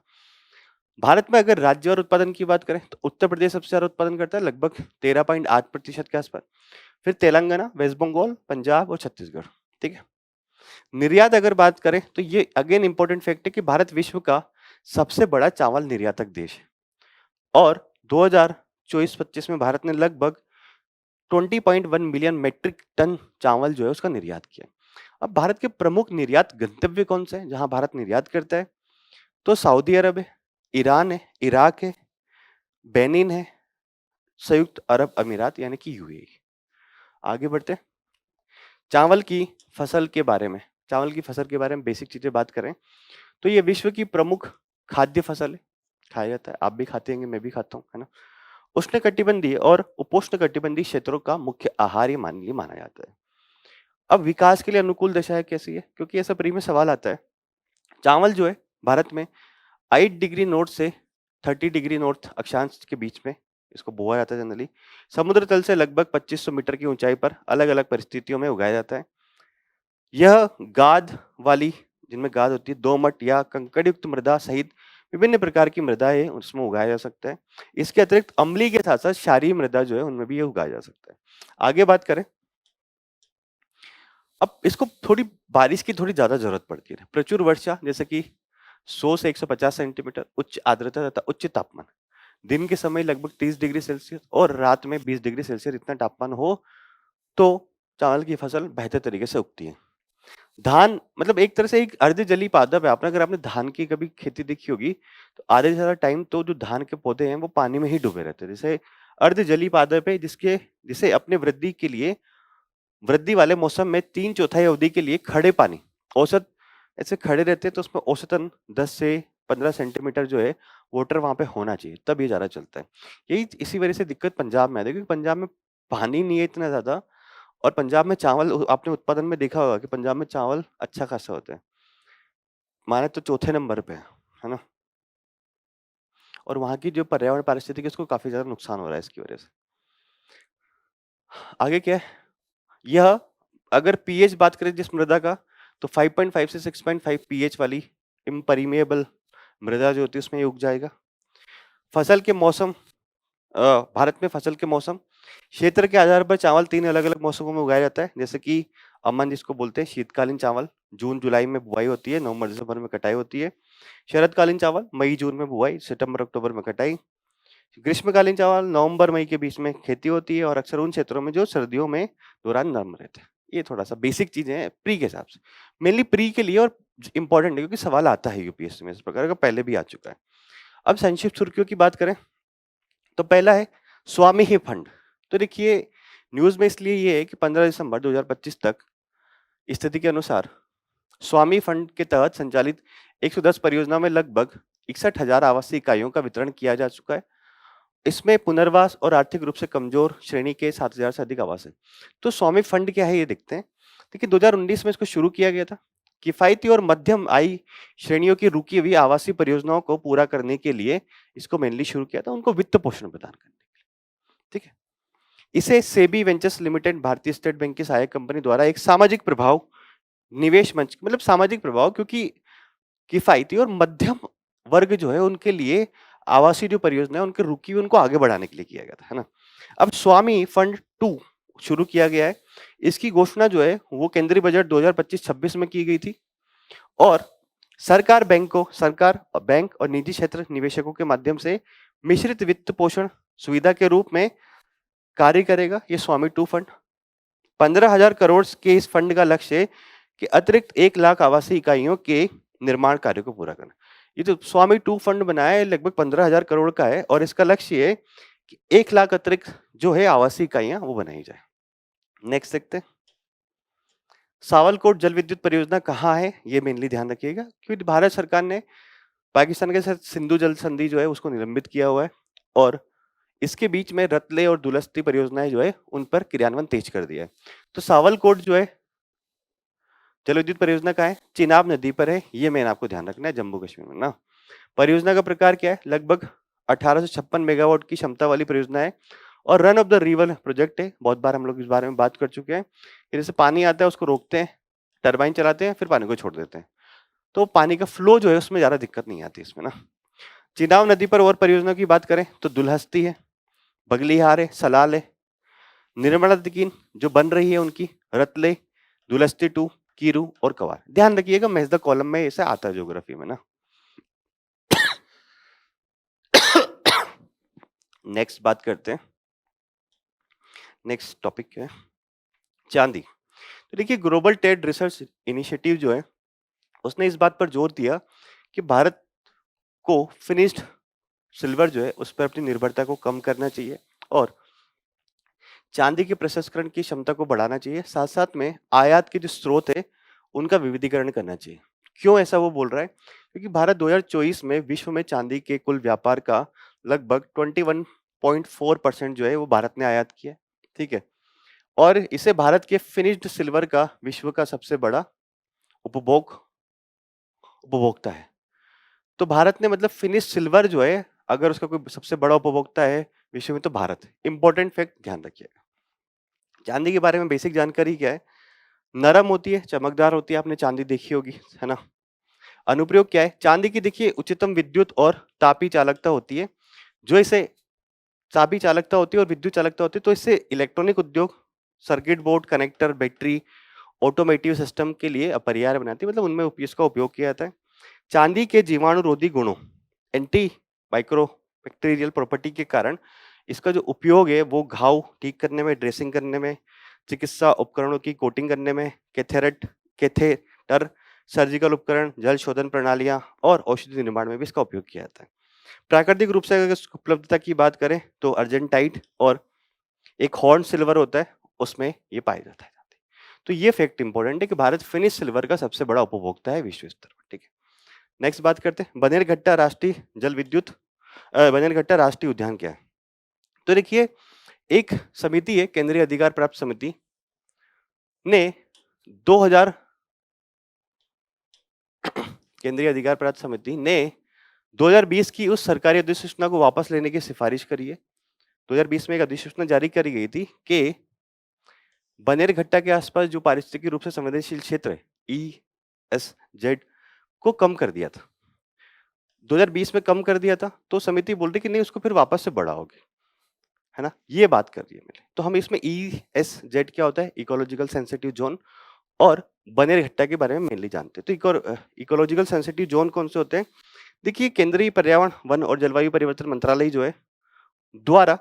Speaker 1: भारत में अगर राज्य और उत्पादन की बात करें तो उत्तर प्रदेश सबसे ज्यादा उत्पादन करता है, लगभग 13.8% के आसपास। फिर तेलंगाना, वेस्ट बंगाल, पंजाब और छत्तीसगढ़। ठीक है। निर्यात अगर बात करें तो ये अगेन इंपॉर्टेंट फैक्ट है कि भारत विश्व का सबसे बड़ा चावल निर्यातक देश है और 2024-25 में भारत ने लगभग 20.1 मिलियन मेट्रिक टन चावल जो है उसका निर्यात किया। अब भारत के प्रमुख निर्यात गंतव्य कौन से हैं जहां भारत निर्यात करता है? तो सऊदी अरब है, ईरान है, इराक है, बेनिन है, संयुक्त अरब अमीरात यानी कि यूएई। आगे बढ़ते हैं। चावल की फसल के बारे में, चावल की फसल के बारे में बेसिक चीजें बात करें तो ये विश्व की प्रमुख खाद्य फसल है, खाया जाता है, आप भी खाते होंगे, मैं भी खाता हूँ, है ना। उष्णकटिबंधीय और उपोष्ण कटिबंधीय क्षेत्रों का मुख्य आहार ये माना जाता है। अब विकास के लिए अनुकूल दशाएं कैसी है, क्योंकि ऐसा प्री में सवाल आता है। चावल जो है भारत में 8 डिग्री नॉर्थ से 30 डिग्री नॉर्थ अक्षांश के बीच में इसको बोया जाता है जनरली। समुद्र तल से लगभग 2500 मीटर की ऊंचाई पर अलग अलग परिस्थितियों में उगाया जाता है। यह गाद वाली, जिनमें गाद होती है, दोमट या कंकड़ युक्त मृदा सहित विभिन्न प्रकार की मृदा है उसमें उगाया जा सकता है। इसके अतिरिक्त अम्लीय के साथ साथ क्षारीय मृदा जो है उनमें भी ये उगाया जा सकता है। आगे बात करें, अब इसको थोड़ी बारिश की थोड़ी ज्यादा जरूरत पड़ती है। प्रचुर वर्षा जैसे कि 100 से 150 सेंटीमीटर, उच्च आर्द्रता तथा उच्च तापमान, दिन के समय लगभग 30 डिग्री सेल्सियस और रात में 20 डिग्री सेल्सियस इतना तापमान हो तो चावल की फसल बेहतर तरीके से उगती है। धान मतलब एक तरह से एक अर्ध जलीय पादप है। आपने अगर आपने धान की कभी खेती देखी होगी तो आधे से ज्यादा टाइम तो जो धान के पौधे हैं वो पानी में ही डूबे रहते हैं। जैसे अर्ध जलीय पादप है जिसे अपने वृद्धि के लिए, वृद्धि वाले मौसम में 3/4 अवधि के लिए खड़े पानी, औसत ऐसे खड़े रहते हैं तो उसमें औसतन 10 से 15 सेंटीमीटर जो है वाटर वहां पे होना चाहिए, तब ये ज्यादा चलता है। यही इसी वजह से दिक्कत पंजाब में आती है, क्योंकि पंजाब में पानी नहीं है इतना ज्यादा। और पंजाब में चावल आपने उत्पादन में देखा होगा कि पंजाब में चावल अच्छा खासा होता है, माने तो चौथे नंबर पे है ना। और वहां की जो पर्यावरण पारिस्थितिकी उसको काफी ज्यादा नुकसान हो रहा है इसकी वजह से। आगे क्या है, यह अगर पीएच बात करें जिस मृदा का, तो 5.5 से 6.5 पीएच वाली इम्परिमेबल मृदा जो होती है उसमें ये उग जाएगा। फसल के मौसम, भारत में फसल के मौसम क्षेत्र के आधार पर चावल 3 अलग अलग मौसमों में उगाया जाता है, जैसे कि अमन जिसको बोलते हैं शीतकालीन चावल, जून जुलाई में बुआई होती है, नवंबर दिसंबर में कटाई होती है। शरदकालीन चावल मई जून में बुआई, सितंबर अक्टूबर में कटाई। ग्रीष्मकालीन चावल नवंबर मई के बीच में खेती होती है और अक्सर उन क्षेत्रों में जो सर्दियों में दौरान नर्म रहते हैं। ये थोड़ा सा बेसिक चीजें हैं प्री के हिसाब से, मेनली प्री के लिए और इंपॉर्टेंट है क्योंकि सवाल आता है यूपीएससी में इस प्रकार का, पहले भी आ चुका है। अब संक्षिप्त सुर्खियों की बात करें तो पहला है स्वामी ही फंड। तो देखिए न्यूज में इसलिए ये है कि 15 दिसंबर 2025 तक स्थिति के अनुसार स्वामी फंड के तहत संचालित 110 परियोजना में लगभग 61,000 आवासीय इकाइयों का वितरण किया जा चुका है। इसमें पुनर्वास और आर्थिक रूप से कमजोर श्रेणी के 7,000 से अधिक आवास है। तो स्वामी फंड क्या है ये देखते हैं। देखिए 2019 में इसको शुरू किया गया था, किफायती और मध्यम आय श्रेणियों की रुकी हुई आवासीय परियोजनाओं को पूरा करने के लिए इसको मेनली शुरू किया था, उनको वित्त पोषण प्रदान करने के लिए। ठीक है। इसे सेबी वेंचर्स लिमिटेड भारतीय स्टेट बैंक की सहायक कंपनी द्वारा एक सामाजिक प्रभाव निवेश मंच, मतलब सामाजिक प्रभाव क्योंकि किफायती और मध्यम वर्ग जो है उनके लिए आवासीय जो परियोजना है उनके रुकी हुई उनको आगे बढ़ाने के लिए किया गया था, है ना। अब स्वामी फंड 2 शुरू किया गया है। इसकी घोषणा जो है वो केंद्रीय बजट 2025-26 में की गई थी और सरकार बैंक और निजी क्षेत्र निवेशकों के माध्यम से मिश्रित वित्त पोषण सुविधा के रूप में कार्य करेगा ये स्वामी 2 फंड। 15,000 करोड़ के इस फंड का लक्ष्य है कि अतिरिक्त 1 लाख आवासीय इकाइयों के निर्माण कार्य को पूरा करना। ये जो स्वामी 2 फंड बनाया है लगभग 15,000 करोड़ का है और इसका लक्ष्य है कि 1 लाख अतिरिक्त जो है आवासीय इकाइयां वो बनाई जाए। नेक्स्ट देखते हैं, सावलकोट जल विद्युत परियोजना कहाँ है ये मेनली ध्यान रखिएगा, क्योंकि भारत सरकार ने पाकिस्तान के साथ सिंधु जल संधि जो है उसको निलंबित किया हुआ है और इसके बीच में रतले और दुलस्ती परियोजनाएं जो है उन पर क्रियान्वयन तेज कर दिया है। तो सावलकोट जो है जल विद्युत परियोजना का है, चिनाब नदी पर है, ये मेन आपको ध्यान रखना है, जम्मू कश्मीर में ना। परियोजना का प्रकार क्या है, लगभग 1856 मेगावाट की क्षमता वाली परियोजना है और run of the river project है, बहुत बार हम लोग इस बारे में बात कर चुके हैं। जैसे पानी आता है उसको रोकते हैं, टरबाइन चलाते हैं, फिर पानी को छोड़ देते हैं, तो पानी का फ्लो जो है उसमें ज्यादा दिक्कत नहीं आती इसमें ना। चिनाब नदी पर और परियोजना की बात करें तो दुलहस्ती है, बगलीहार है, सलाल है, निर्मला तिकिन जो बन रही है उनकी, रतले, दुलस्ती 2, कीरू और कवार। ध्यान रखिएगा मैच द कॉलम में ऐसे आता है ज्योग्राफी में ना। नेक्स्ट बात करते हैं, नेक्स्ट टॉपिक है चांदी। तो देखिए ग्लोबल ट्रेड रिसर्च इनिशिएटिव जो है उसने इस बात पर जोर दिया कि भारत को फिनिश्ड सिल्वर जो है उस पर अपनी निर्भरता को कम करना चाहिए और चांदी के प्रसंस्करण की क्षमता को बढ़ाना चाहिए, साथ साथ में आयात के जो स्रोत है उनका विविधीकरण करना चाहिए। क्यों ऐसा वो बोल रहा है? क्योंकि भारत 2024 में विश्व में चांदी के कुल व्यापार का लगभग 21.4% जो है वो भारत ने आयात किया है, ठीक है। और इसे भारत के फिनिश्ड सिल्वर का विश्व का सबसे बड़ा उपभोक्ता है। तो भारत ने मतलब फिनिश सिल्वर जो है अगर उसका कोई सबसे बड़ा उपभोक्ता है विश्व में तो भारत है। इंपॉर्टेंट फैक्ट ध्यान रखिएगा। चांदी के बारे में बेसिक जानकारी क्या है? नरम होती है, चमकदार होती है, आपने चांदी देखी होगी, है ना। अनुप्रयोग क्या है? चांदी की देखिए उच्चतम विद्युत और तापी चालकता होती है, जो इसे तापी चालकता होती है और विद्युत चालकता होती है, तो इससे इलेक्ट्रॉनिक उद्योग, circuit board, connector, battery, automotive system के लिए अपरिहार्य बनाती है, मतलब उनमें इसका उपयोग किया जाता है। चांदी के जीवाणुरोधी गुणों, एंटी माइक्रो बैक्टीरियल प्रॉपर्टी के कारण इसका जो उपयोग है वो घाव ठीक करने में, ड्रेसिंग करने में, चिकित्सा उपकरणों की कोटिंग करने में, कैथेटर, सर्जिकल उपकरण, जल शोधन प्रणालियां और औषधि निर्माण में भी इसका उपयोग किया जाता है। प्राकृतिक रूप से अगर इसकी उपलब्धता की बात करें तो अर्जेंटाइट और एक हॉर्न सिल्वर होता है, उसमें ये पाया जाता है। तो ये फैक्ट इंपॉर्टेंट है कि भारत फिनिश सिल्वर का सबसे बड़ा उपभोक्ता है विश्व स्तर पर, ठीक है। नेक्स्ट बात करते हैं बनेरघट्टा राष्ट्रीय जल विद्युत बनेरघट्टा राष्ट्रीय उद्यान क्या है? तो देखिए एक समिति है, केंद्रीय अधिकार प्राप्त समिति ने 2000 केंद्रीय अधिकार प्राप्त समिति ने 2020 की उस सरकारी अधिसूचना को वापस लेने की सिफारिश करी है। 2020 में एक अधिसूचना जारी करी गई थी कि बनेरघट्टा के आसपास जो पारिस्थितिक रूप से संवेदनशील क्षेत्र है ESZ को कम कर दिया था। 2020 में कम कर दिया था, तो समिति बोल रही कि नहीं उसको फिर वापस से बढ़ाओगे, है ना, ये बात कर रही है मेरे। तो हम इसमें ESZ क्या होता है, इकोलॉजिकल सेंसिटिव जोन, और बनेरघट्टा के बारे में मेनली जानते हैं। तो इकोलॉजिकल सेंसिटिव जोन कौन से होते हैं? देखिए केंद्रीय पर्यावरण वन और जलवायु परिवर्तन मंत्रालय जो है द्वारा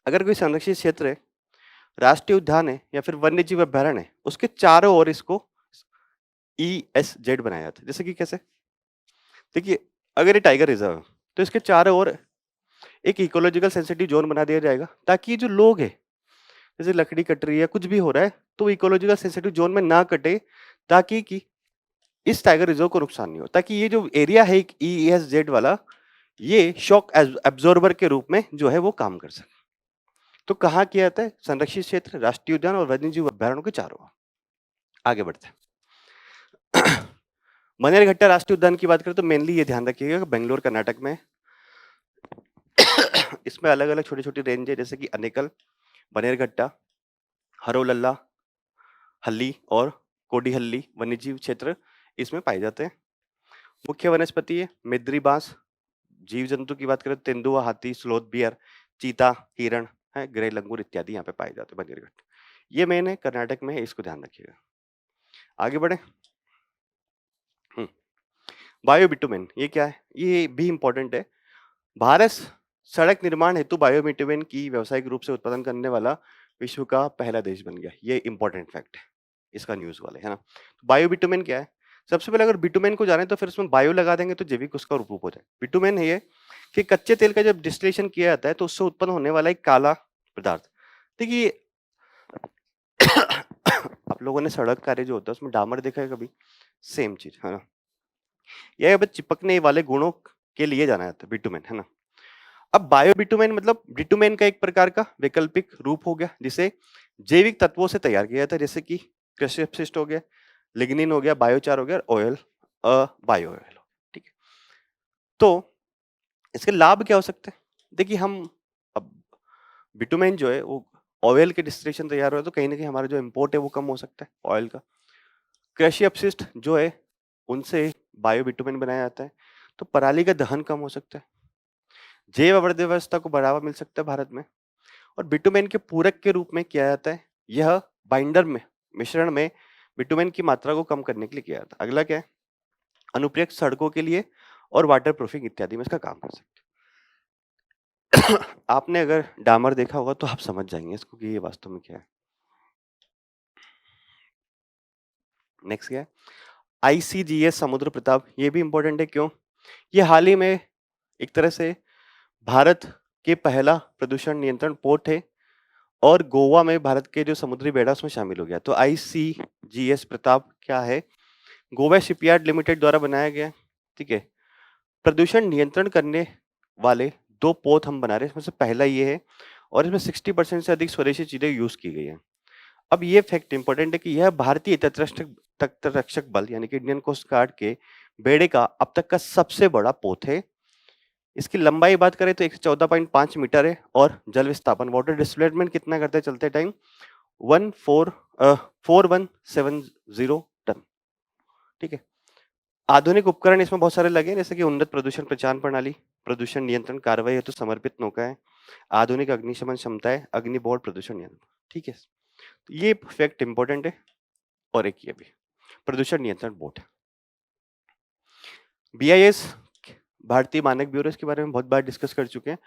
Speaker 1: अगर कोई संरक्षित क्षेत्र है, राष्ट्रीय उद्यान है या फिर वन्य जीव अभ्यारण्य है, उसके चारों ओर इसको ESZ बनाया जाता है। जैसे कि कैसे? देखिए अगर ये टाइगर रिजर्व है तो इसके चारों ओर एक इकोलॉजिकल सेंसिटिव जोन बना दिया जाएगा, ताकि जो लोग हैं जैसे लकड़ी कट रही है, कुछ भी हो रहा है, तो इकोलॉजिकल सेंसिटिव जोन में ना कटे, ताकि कि इस टाइगर रिजर्व को नुकसान नहीं हो, ताकि ये जो एरिया है ESZ वाला, ये शॉक एब्जॉर्बर के रूप में जो है वो काम कर सके। तो कहाँ किया जाता है? संरक्षित क्षेत्र, राष्ट्रीय उद्यान और वन्यजीव अभ्यारण्यों के चारों ओर। आगे बढ़ते हैं। बनेरघट्टा राष्ट्रीय उद्यान की बात करें तो मेनली ये ध्यान रखिएगा कि बेंगलोर कर्नाटक में इसमें अलग अलग छोटी छोटी रेंज है, जैसे कि अनेकल, बनेरघट्टा, हरोलल्ला, हल्ली और कोडीहल्ली वन्यजीव क्षेत्र इसमें पाए जाते हैं। मुख्य वनस्पति है मिद्री बांस। जीव जंतु की बात करें तो तेंदुआ, हाथी, स्लोथ बियर, चीता, हिरण है, ग्रे लंगूर इत्यादि यहाँ पे पाए जाते हैं बनेरघट्टा। ये मेन है, कर्नाटक में है, इसको ध्यान रखिएगा। आगे बढ़े। बायोबिटुमेन ये क्या है? ये भी इंपॉर्टेंट है। भारत सड़क निर्माण हेतु बायोबिटुमेन की व्यावसायिक रूप से उत्पादन करने वाला विश्व का पहला देश बन गया। ये इंपॉर्टेंट फैक्ट है इसका न्यूज वाले, है ना। बायोबिटुमेन क्या है? सबसे पहले अगर बिटुमेन को जाने तो फिर उसमें बायो लगा देंगे तो जैविक उसका रूप हो जाए। बिटुमेन है ये कि कच्चे तेल का जब डिस्टिलेशन किया जाता है तो उससे उत्पन्न होने वाला एक काला पदार्थ। देखिए आप लोगों ने सड़क कार्य जो होता है उसमें डामर देखा है कभी? सेम चीज, है ना। यह अब चिपकने वाले गुणों के लिए जाना जाता है बिटुमेन, है ना। अब बायोबिटुमेन मतलब बिटुमेन का एक प्रकार का वैकल्पिक रूप हो गया, जिसे जैविक तत्वों से तैयार किया जाता है, जैसे कि कृषि अपशिष्ट हो गया, लिग्निन हो गया, बायोचार हो गया, ऑयल, बायो ऑयल, ठीक है। तो इसके लाभ क्या हो सकते हैं? देखिए हम अब बिटुमेन जो है वो ऑयल के डिस्टिलेशन तैयार हो रहा है, तो कहीं ना कहीं हमारा जो इम्पोर्ट है वो कम हो सकता है ऑयल का। कृषि अपशिष्ट जो है उनसे बायो बिटुमेन बनाया जाता है, तो पराली का दहन कम हो सकता है। जैव अर्थव्यवस्था को बढ़ावा मिल सकता है भारत में। और बिटुमेन के पूरक के रूप में किया जाता है, यह बाइंडर में मिश्रण में बिटुमेन की मात्रा को कम करने के लिए किया जाता है। अगला क्या है, अनुप्रयुक्त सड़कों के लिए और वाटर प्रूफिंग इत्यादि में इसका काम कर सकते हैं। आपने अगर डामर देखा होगा तो आप समझ जाएंगे इसको कि ये वास्तव में क्या है। नेक्स्ट क्या है, आईसीजीएस समुद्र प्रताप, ये भी इंपॉर्टेंट है। क्यों? ये हाल ही में एक तरह से भारत के पहला प्रदूषण नियंत्रण पोर्ट है और गोवा में भारत के जो समुद्री बेड़ा उसमें शामिल हो गया। तो आईसीजीएस प्रताप क्या है, गोवा शिपयार्ड लिमिटेड द्वारा बनाया गया। ठीक है, प्रदूषण नियंत्रण करने वाले दो पोत हम बना रहे हैं, इसमें से पहला ये है और इसमें 60% से अधिक स्वदेशी चीजें यूज की गई हैं। अब ये फैक्ट इंपॉर्टेंट है कि यह भारतीय तटरक्षक बल यानी कि इंडियन कोस्ट गार्ड के बेड़े का अब तक का सबसे बड़ा पोत है। इसकी लंबाई बात करें तो 114.5 मीटर है और जल विस्थापन वाटर डिस्प्लेसमेंट कितना करता है चलते टाइम, 4170 टन। ठीक है, आधुनिक उपकरण इसमें बहुत सारे लगे हैं, जैसे कि उन्नत प्रदूषण पहचान प्रणाली, प्रदूषण नियंत्रण कार्रवाई हेतु समर्पित नौकाएं, आधुनिक अग्निशमन क्षमताएं, अग्नि बोर्ड प्रदूषण नियंत्रण। ठीक है, तो ये फैक्ट इंपॉर्टेंट है। और एक ये भी प्रदूषण नियंत्रण बोर्ड, बीआईएस, भारतीय मानक ब्यूरो, इसके बारे में बहुत बार डिस्कस कर चुके हैं।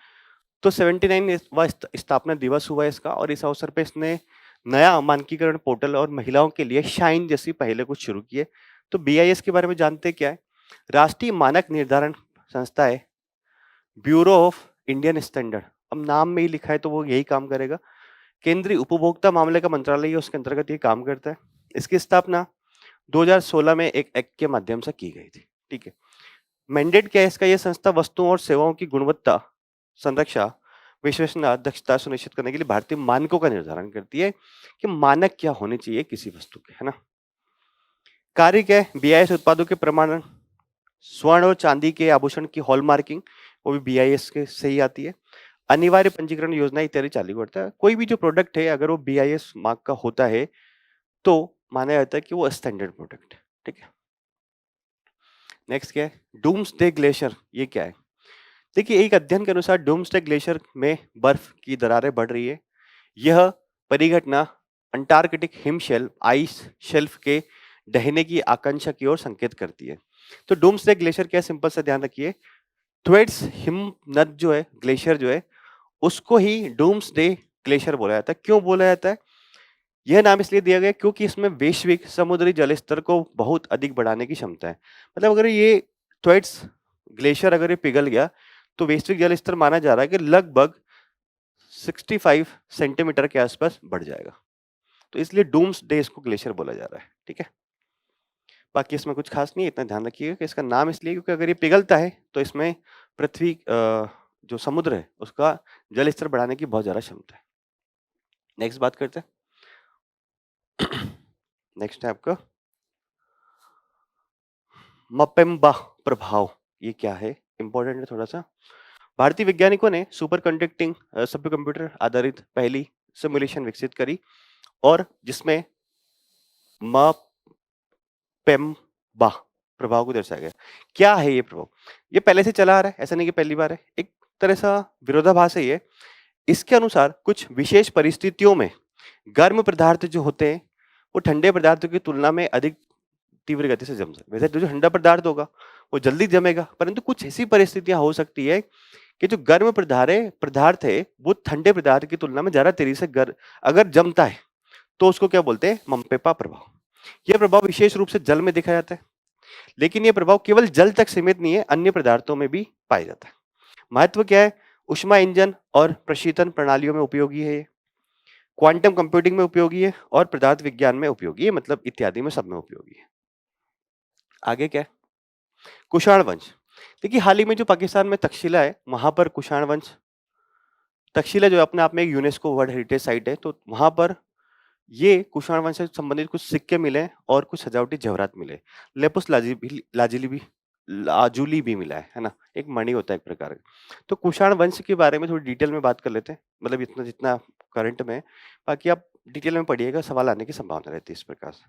Speaker 1: तो 79वां स्थापना दिवस हुआ इसका और इस अवसर पे इसने नया मानकीकरण पोर्टल और महिलाओं के लिए शाइन जैसी पहले कुछ शुरू किए। तो बीआईएस के बारे में जानते क्या है, राष्ट्रीय मानक निर्धारण संस्था है, ब्यूरो ऑफ इंडियन स्टैंडर्ड। अब नाम में ही लिखा है तो वो यही काम करेगा। केंद्रीय उपभोक्ता मामले का मंत्रालय है, उसके अंतर्गत ये काम करता है। इसकी स्थापना 2016 में एक एक्ट के माध्यम से की गई थी। ठीक है, मैंडेट क्या है इसका, यह संस्था वस्तुओं और सेवाओं की गुणवत्ता, संरक्षा, विश्वसनीयता, दक्षता सुनिश्चित करने के लिए भारतीय मानकों का निर्धारण करती है कि मानक क्या होने चाहिए किसी वस्तु के, है ना। कार्य क्या है, बीआईएस उत्पादों के प्रमाणन, स्वर्ण और चांदी के आभूषण की हॉलमार्किंग, वो भी बीआईएस के से ही आती है। अनिवार्य पंजीकरण योजना इत्यादि चालू करता है। कोई भी जो प्रोडक्ट है अगर वो बीआईएस मार्क का होता है तो माना जाता है कि वो स्टैंडर्ड प्रोडक्ट है। ठीक है, नेक्स्ट क्या है, डूम्सडे ग्लेशियर, ये क्या है। देखिए, एक अध्ययन के अनुसार डूम्सडे ग्लेशियर में बर्फ की दरारें बढ़ रही है। यह परिघटना Antarctic him shelf ice shelf के ढहने की आकांक्षा की ओर संकेत करती है। तो डूम्सडे ग्लेशियर क्या, सिंपल सा ध्यान रखिए, थ्वेट्स हिमनद जो है, ग्लेशियर जो है, उसको ही डूम्सडे ग्लेशियर बोला जाता है। क्यों बोला जाता है, यह नाम इसलिए दिया गया क्योंकि इसमें वैश्विक समुद्री जल स्तर को बहुत अधिक बढ़ाने की क्षमता है। मतलब अगर ये थ्वेट्स ग्लेशियर अगर ये पिघल गया तो वैश्विक जल स्तर माना जा रहा है कि लगभग 65 सेंटीमीटर के आसपास बढ़ जाएगा। तो इसलिए डूम्सडे इसको ग्लेशियर बोला जा रहा है। ठीक है, बाकी इसमें कुछ खास नहीं है, इतना ध्यान रखिएगा कि इसका नाम इसलिए क्योंकि अगर ये पिघलता है तो इसमें पृथ्वी जो समुद्र है उसका जल स्तर बढ़ाने की बहुत ज्यादा क्षमता है। नेक्स्ट बात करते हैं। नेक्स्ट है आपका मपेम्बा प्रभाव, ये क्या है, इंपॉर्टेंट है थोड़ा सा। भारतीय वैज्ञानिकों ने सुपर कंडक्टिंग सुपर कंप्यूटर आधारित पहली सिमुलेशन विकसित करी और जिसमें मपेम्बा प्रभाव को दर्शाया गया। क्या है ये प्रभाव, ये पहले से चला आ रहा है, ऐसा नहीं कि पहली बार है, एक तरह सा विरोधाभास है ये। इसके अनुसार कुछ विशेष परिस्थितियों में गर्म पदार्थ जो होते हैं वो ठंडे पदार्थों की तुलना में अधिक तीव्र गति से जम सकते। वैसे जो ठंडा पदार्थ होगा वो जल्दी जमेगा, परंतु कुछ ऐसी परिस्थितियां हो सकती है कि जो गर्म पदार्थ है वो ठंडे पदार्थ की तुलना में ज्यादा तेजी से अगर जमता है तो उसको क्या बोलते हैं, मम्पेपा प्रभाव। यह प्रभाव विशेष रूप से जल में देखा जाता है, लेकिन यह प्रभाव केवल जल तक सीमित नहीं है, अन्य पदार्थों में भी पाया जाता है। महत्व क्या है, ऊष्मा इंजन और प्रशीतन प्रणालियों में उपयोगी है, क्वांटम कंप्यूटिंग में उपयोगी है और पदार्थ विज्ञान में उपयोगी है, मतलब इत्यादि में सब में उपयोगी है। आगे क्या है, कुषाण वंश। देखिए, हाल ही में जो पाकिस्तान में तक्षशिला है वहां पर कुषाण वंश, तक्षशिला जो अपने आप में एक यूनेस्को वर्ल्ड हेरिटेज साइट है, तो वहां पर ये कुषाण वंश से संबंधित कुछ सिक्के मिले और कुछ सजावटी जवाहरात मिले। लेपुस लाजिली भी लाजुली भी मिला है ना? एक मणि होता है एक प्रकार का। तो कुषाण वंश के बारे में थोड़ी डिटेल में बात कर लेते हैं, मतलब इतना जितना करंट में है, बाकी आप डिटेल में पढ़िएगा, सवाल आने की संभावना रहती है इस प्रकार से।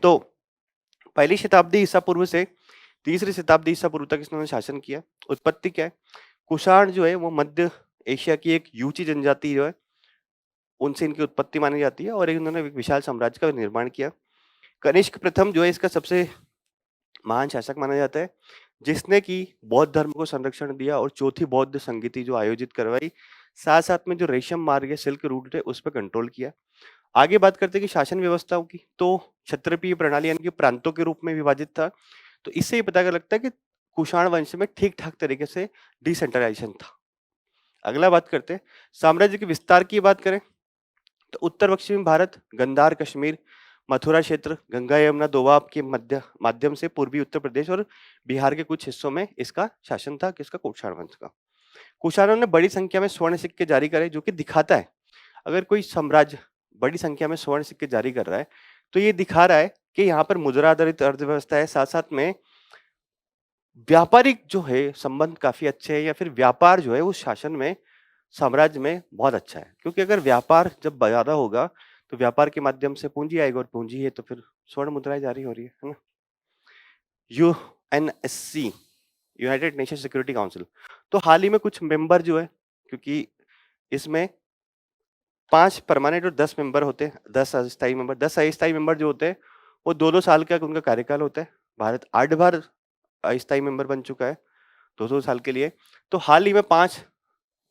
Speaker 1: तो पहली शताब्दी ईसा पूर्व से तीसरी शताब्दी ईसा पूर्व तक इसने शासन किया। उत्पत्ति क्या है? कुषाण जो है वो मध्य एशिया की एक यूची जनजाति जो है, उनसे इनकी उत्पत्ति मानी जाती है और इन्होंने एक विशाल साम्राज्य का निर्माण किया। कनिष्क प्रथम जो है इसका सबसे महान शासक माना जाता है, जिसने कि बौद्ध धर्म को संरक्षण दिया और चौथी बौद्ध संगीति जो आयोजित करवाई, साथ साथ में जो रेशम मार्ग या सिल्क रूट है उस पर कंट्रोल किया। आगे बात करते हैं कि शासन व्यवस्थाओं की, तो क्षत्रिपीय प्रणाली यानी कि प्रांतों के रूप में विभाजित था। तो इससे ये पता लगता है कि कुषाण वंश में ठीक ठाक तरीके से डिसेंट्रलाइजेशन था। अगला बात करते हैं साम्राज्य के विस्तार की बात करें तो उत्तर पश्चिमी भारत, गंधार, कश्मीर, मथुरा क्षेत्र, गंगा यमुना दोआब के माध्यम से पूर्वी उत्तर प्रदेश और बिहार के कुछ हिस्सों में इसका शासन था, किसका? कुषाण वंश का। कुषाणों ने बड़ी संख्या में स्वर्ण सिक्के जारी करे, जो कि दिखाता है अगर कोई साम्राज्य बड़ी संख्या में स्वर्ण सिक्के जारी कर रहा है तो ये दिखा रहा है कि यहाँ पर मुद्रा आधारित अर्थव्यवस्था है, साथ साथ में व्यापारिक जो है संबंध काफी अच्छे हैं, या फिर व्यापार जो है उस शासन में साम्राज्य में बहुत अच्छा है। क्योंकि अगर व्यापार जब ज्यादा होगा तो व्यापार के माध्यम से पूंजी आएगी, और पूंजी है तो फिर स्वर्ण मुद्राएं जारी हो रही है ना। UNSC, United nation security council, तो हाल ही में कुछ मेंबर जो है, क्योंकि इसमें 5 परमानेंट और 10 मेंबर होते हैं, 10 अस्थायी मेंबर। 10 अस्थायी मेंबर जो होते हैं वो 2-2 साल का उनका कार्यकाल होता है। भारत 8 बार अस्थायी मेंबर बन चुका है 2-2 साल के लिए। तो हाल ही में 5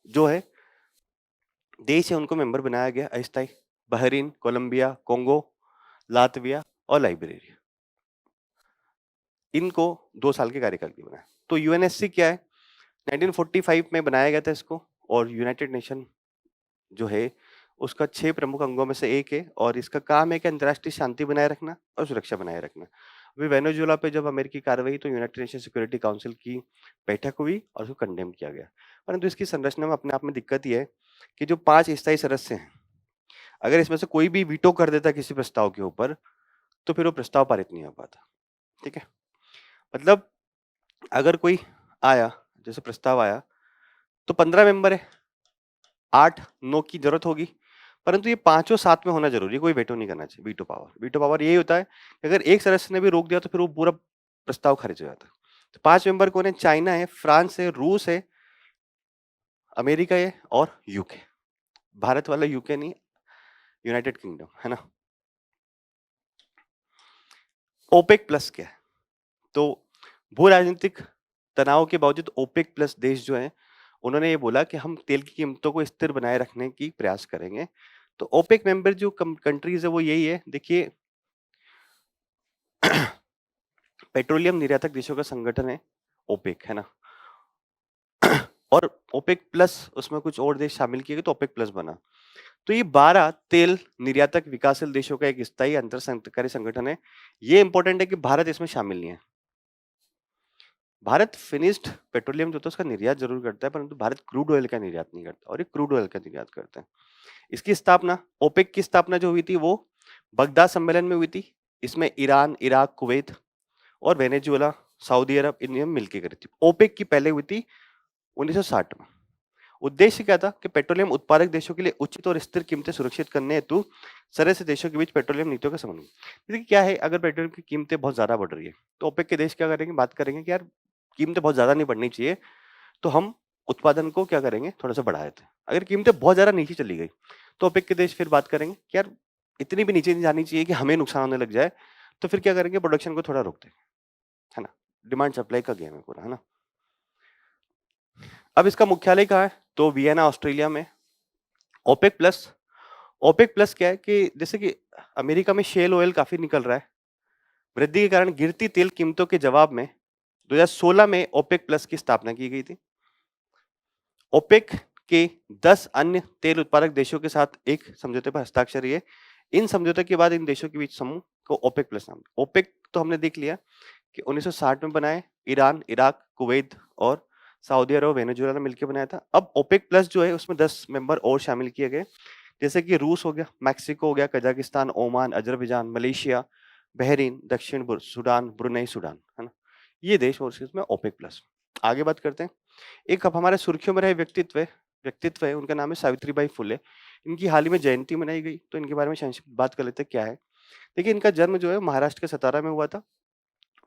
Speaker 1: जो है देश है उनको मेंबर बनाया गया अस्थायी, बहरीन, कोलंबिया, कोंगो, लातविया और लाइबेरिया। इनको 2 साल के कार्यकाल के बनाया। तो यूएनएससी क्या है? 1945 में बनाया गया था इसको, और यूनाइटेड नेशन जो है उसका 6 प्रमुख अंगों में से एक है, और इसका काम है कि अंतर्राष्ट्रीय शांति बनाए रखना और सुरक्षा बनाए रखना। अभी वेनेजुएला पे जब अमेरिकी कार्रवाई तो यूनाइटेड नेशन सिक्योरिटी काउंसिल की बैठक हुई और उसको कंडेम किया गया। परंतु इसकी संरचना में अपने आप में दिक्कत ये है कि जो 5 स्थायी सदस्य हैं, अगर इसमें से कोई भी वीटो कर देता किसी प्रस्ताव के ऊपर तो फिर वो प्रस्ताव पारित नहीं हो पाता। ठीक है, मतलब अगर कोई आया, जैसे प्रस्ताव आया तो 15 मेंबर है, 8-9 की जरूरत होगी, परंतु ये पांचों साथ में होना जरूरी है, कोई वेटो नहीं करना चाहिए। वीटो पावर यही होता है कि अगर एक सदस्य ने भी रोक दिया तो फिर वो पूरा प्रस्ताव खारिज हो जाता है। तो 5 मेंबर कौन है? चाइना है, फ्रांस है, रूस है, अमेरिका है और यूके। भारत वाला यूके नहीं, यूनाइटेड किंगडम है ना। ओपेक प्लस क्या है? तो भू राजनीतिक तनाव के बावजूद ओपेक प्लस देश जो है उन्होंने ये बोला कि हम तेल की कीमतों को स्थिर बनाए रखने की प्रयास करेंगे। तो ओपेक मेंबर जो कंट्रीज है वो यही है, देखिए पेट्रोलियम निर्यातक देशों का संगठन है ओपेक, है ना। और ओपेक प्लस उसमें कुछ और देश शामिल किए गए तो ओपेक प्लस बना। तो ये 12 तेल निर्यातक विकासशील देशों का एक स्थायी अंतर सरकारी संगठन है। ये इंपॉर्टेंट है कि भारत इसमें शामिल नहीं है। भारत फिनिश्ड पेट्रोलियम जो था उसका निर्यात जरूर करता है, परंतु भारत क्रूड ऑयल का निर्यात नहीं करता, और ये क्रूड ऑयल का निर्यात करता है। इसकी स्थापना, ओपेक की स्थापना जो हुई थी वो बगदाद सम्मेलन में हुई थी। इसमें ईरान, इराक, कुवैत और वेनेजुएला, सऊदी अरब इन्हें मिलकर करी थी। ओपेक की पहले हुई थी 1960 में। उद्देश्य क्या था कि पेट्रोलियम उत्पादक देशों के लिए उचित और स्थिर कीमतें सुरक्षित करने हेतु सदस्य देशों के बीच पेट्रोलियम नीतियों का समन्वय। देखिए क्या है, अगर पेट्रोलियम की कीमतें बहुत ज्यादा बढ़ रही है तो ओपेक के देश क्या करेंगे? बात करेंगे कि यार कीमतें बहुत ज्यादा नहीं बढ़नी चाहिए, तो हम उत्पादन को क्या करेंगे? थोड़ा सा बढ़ा देते हैं। अगर कीमतें बहुत ज्यादा नीचे चली गई तो ओपेक के देश फिर बात करेंगे कि यार इतनी भी नीचे नहीं जानी चाहिए कि हमें नुकसान होने लग जाए, तो फिर क्या करेंगे? प्रोडक्शन को थोड़ा रोक देंगे, है ना। डिमांड सप्लाई का गेम है पूरा, है ना। अब इसका मुख्यालय कहाँ है? तो वियना, ऑस्ट्रेलिया में। ओपेक प्लस, ओपेक प्लस क्या है कि जैसे कि अमेरिका में शेल ऑयल काफी निकल रहा है, वृद्धि के कारण गिरती तेल कीमतों के जवाब में 2016 में ओपेक प्लस की स्थापना की गई थी। ओपेक के 10 अन्य तेल उत्पादक देशों के साथ एक समझौते पर हस्ताक्षर हुए। इन समझौते के बाद इन देशों के बीच समूह को ओपेक प्लस नाम। ओपेक तो हमने देख लिया कि 1960 में बनाए, ईरान, इराक, कुवैत और सऊदी अरब, वेनेजुएला ने मिलकर बनाया था। अब ओपेक प्लस जो है उसमें 10 मेंबर और शामिल किए गए, जैसे कि रूस हो गया, मैक्सिको हो गया, Kazakhstan, Oman, Azerbaijan, Malaysia, Bahrain, दक्षिण सूडान, ब्रुनई सूडान, है ना? ये देश और इसमें ओपेक प्लस। आगे बात करते हैं। एक अब हमारे सुर्खियों में रहे व्यक्तित्व है, उनका नाम है सावित्रीबाई फुले। इनकी हाल ही में जयंती मनाई गई, तो इनके बारे में संक्षिप्त बात कर लेते हैं क्या है। देखिए, इनका जन्म जो है महाराष्ट्र के सतारा में हुआ था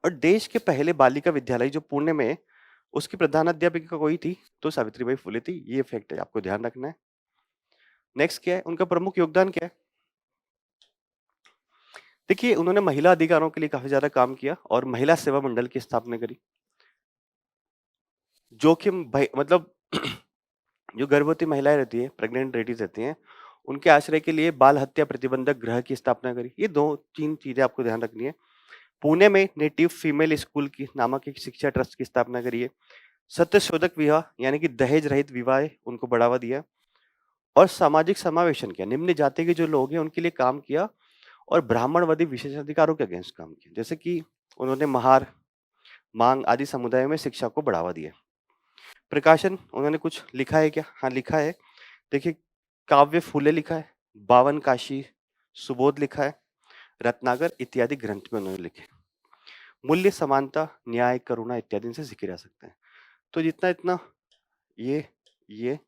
Speaker 1: और देश के पहले बालिका विद्यालय जो पुणे में है, उसकी प्रधानाध्यापिका कोई थी, तो सावित्रीबाई फुले थी। ये फैक्ट है, आपको ध्यान रखना है। नेक्स्ट क्या है, उनका प्रमुख योगदान क्या है? देखिए, उन्होंने महिला अधिकारों के लिए काफी ज्यादा काम किया और महिला सेवा मंडल की स्थापना करी। जोखिम भय मतलब जो गर्भवती महिलाएं रहती है, प्रेग्नेंट लेडीज रहती हैं, उनके आश्रय के लिए बाल हत्या प्रतिबंधक गृह की स्थापना करी। ये 2-3 चीजें आपको ध्यान रखनी है। पुणे में नेटिव फीमेल स्कूल की नामक एक शिक्षा ट्रस्ट की स्थापना करी है। सत्यशोधक विवाह यानी कि दहेज रहित विवाह उनको बढ़ावा दिया और सामाजिक समावेशन किया। निम्न जाति के जो लोग हैं उनके लिए काम किया और ब्राह्मणवादी विशेषाधिकारों के अगेंस्ट काम किया। जैसे कि उन्होंने महार, मांग आदि समुदायों में शिक्षा को बढ़ावा दिया। प्रकाशन उन्होंने कुछ लिखा है क्या? हाँ, लिखा है। देखिए, काव्य फूले लिखा है, बावन काशी सुबोध लिखा है, रत्नाकर इत्यादि ग्रंथ में उन्होंने लिखे। मूल्य समानता, न्याय, करुणा इत्यादि इनसे सीखे जा सकते हैं। तो जितना इतना ये ये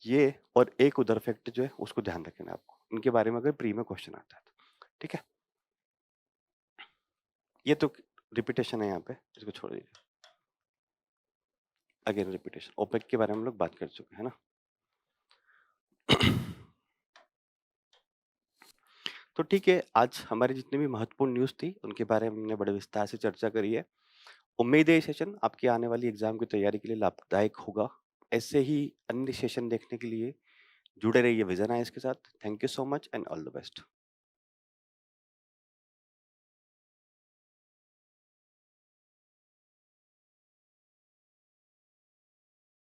Speaker 1: ये और एक उधर फैक्ट जो है उसको ध्यान रखना है आपको। इनके बारे में अगर प्री में क्वेश्चन आता है तो। ठीक है? ये तो रिपीटेशन है यहाँ पे, इसको छोड़ दीजिए। Again repetition. ओपेक के बारे में हम लोग बात कर चुके हैं ना। तो ठीक है, आज हमारी जितनी भी महत्वपूर्ण न्यूज़ थी, उनके बारे में हमने बड़े विस्तार से चर्चा करी है। उम्मीद है ये सेशन आपकी आने वाली एग्ज़ाम की तैयारी के लिए लाभदायक होगा। ऐसे ही अन्य सेशन देखने के लिए जुड़े रहिए विज़न आईएएस के साथ। Thank you so much and all the best.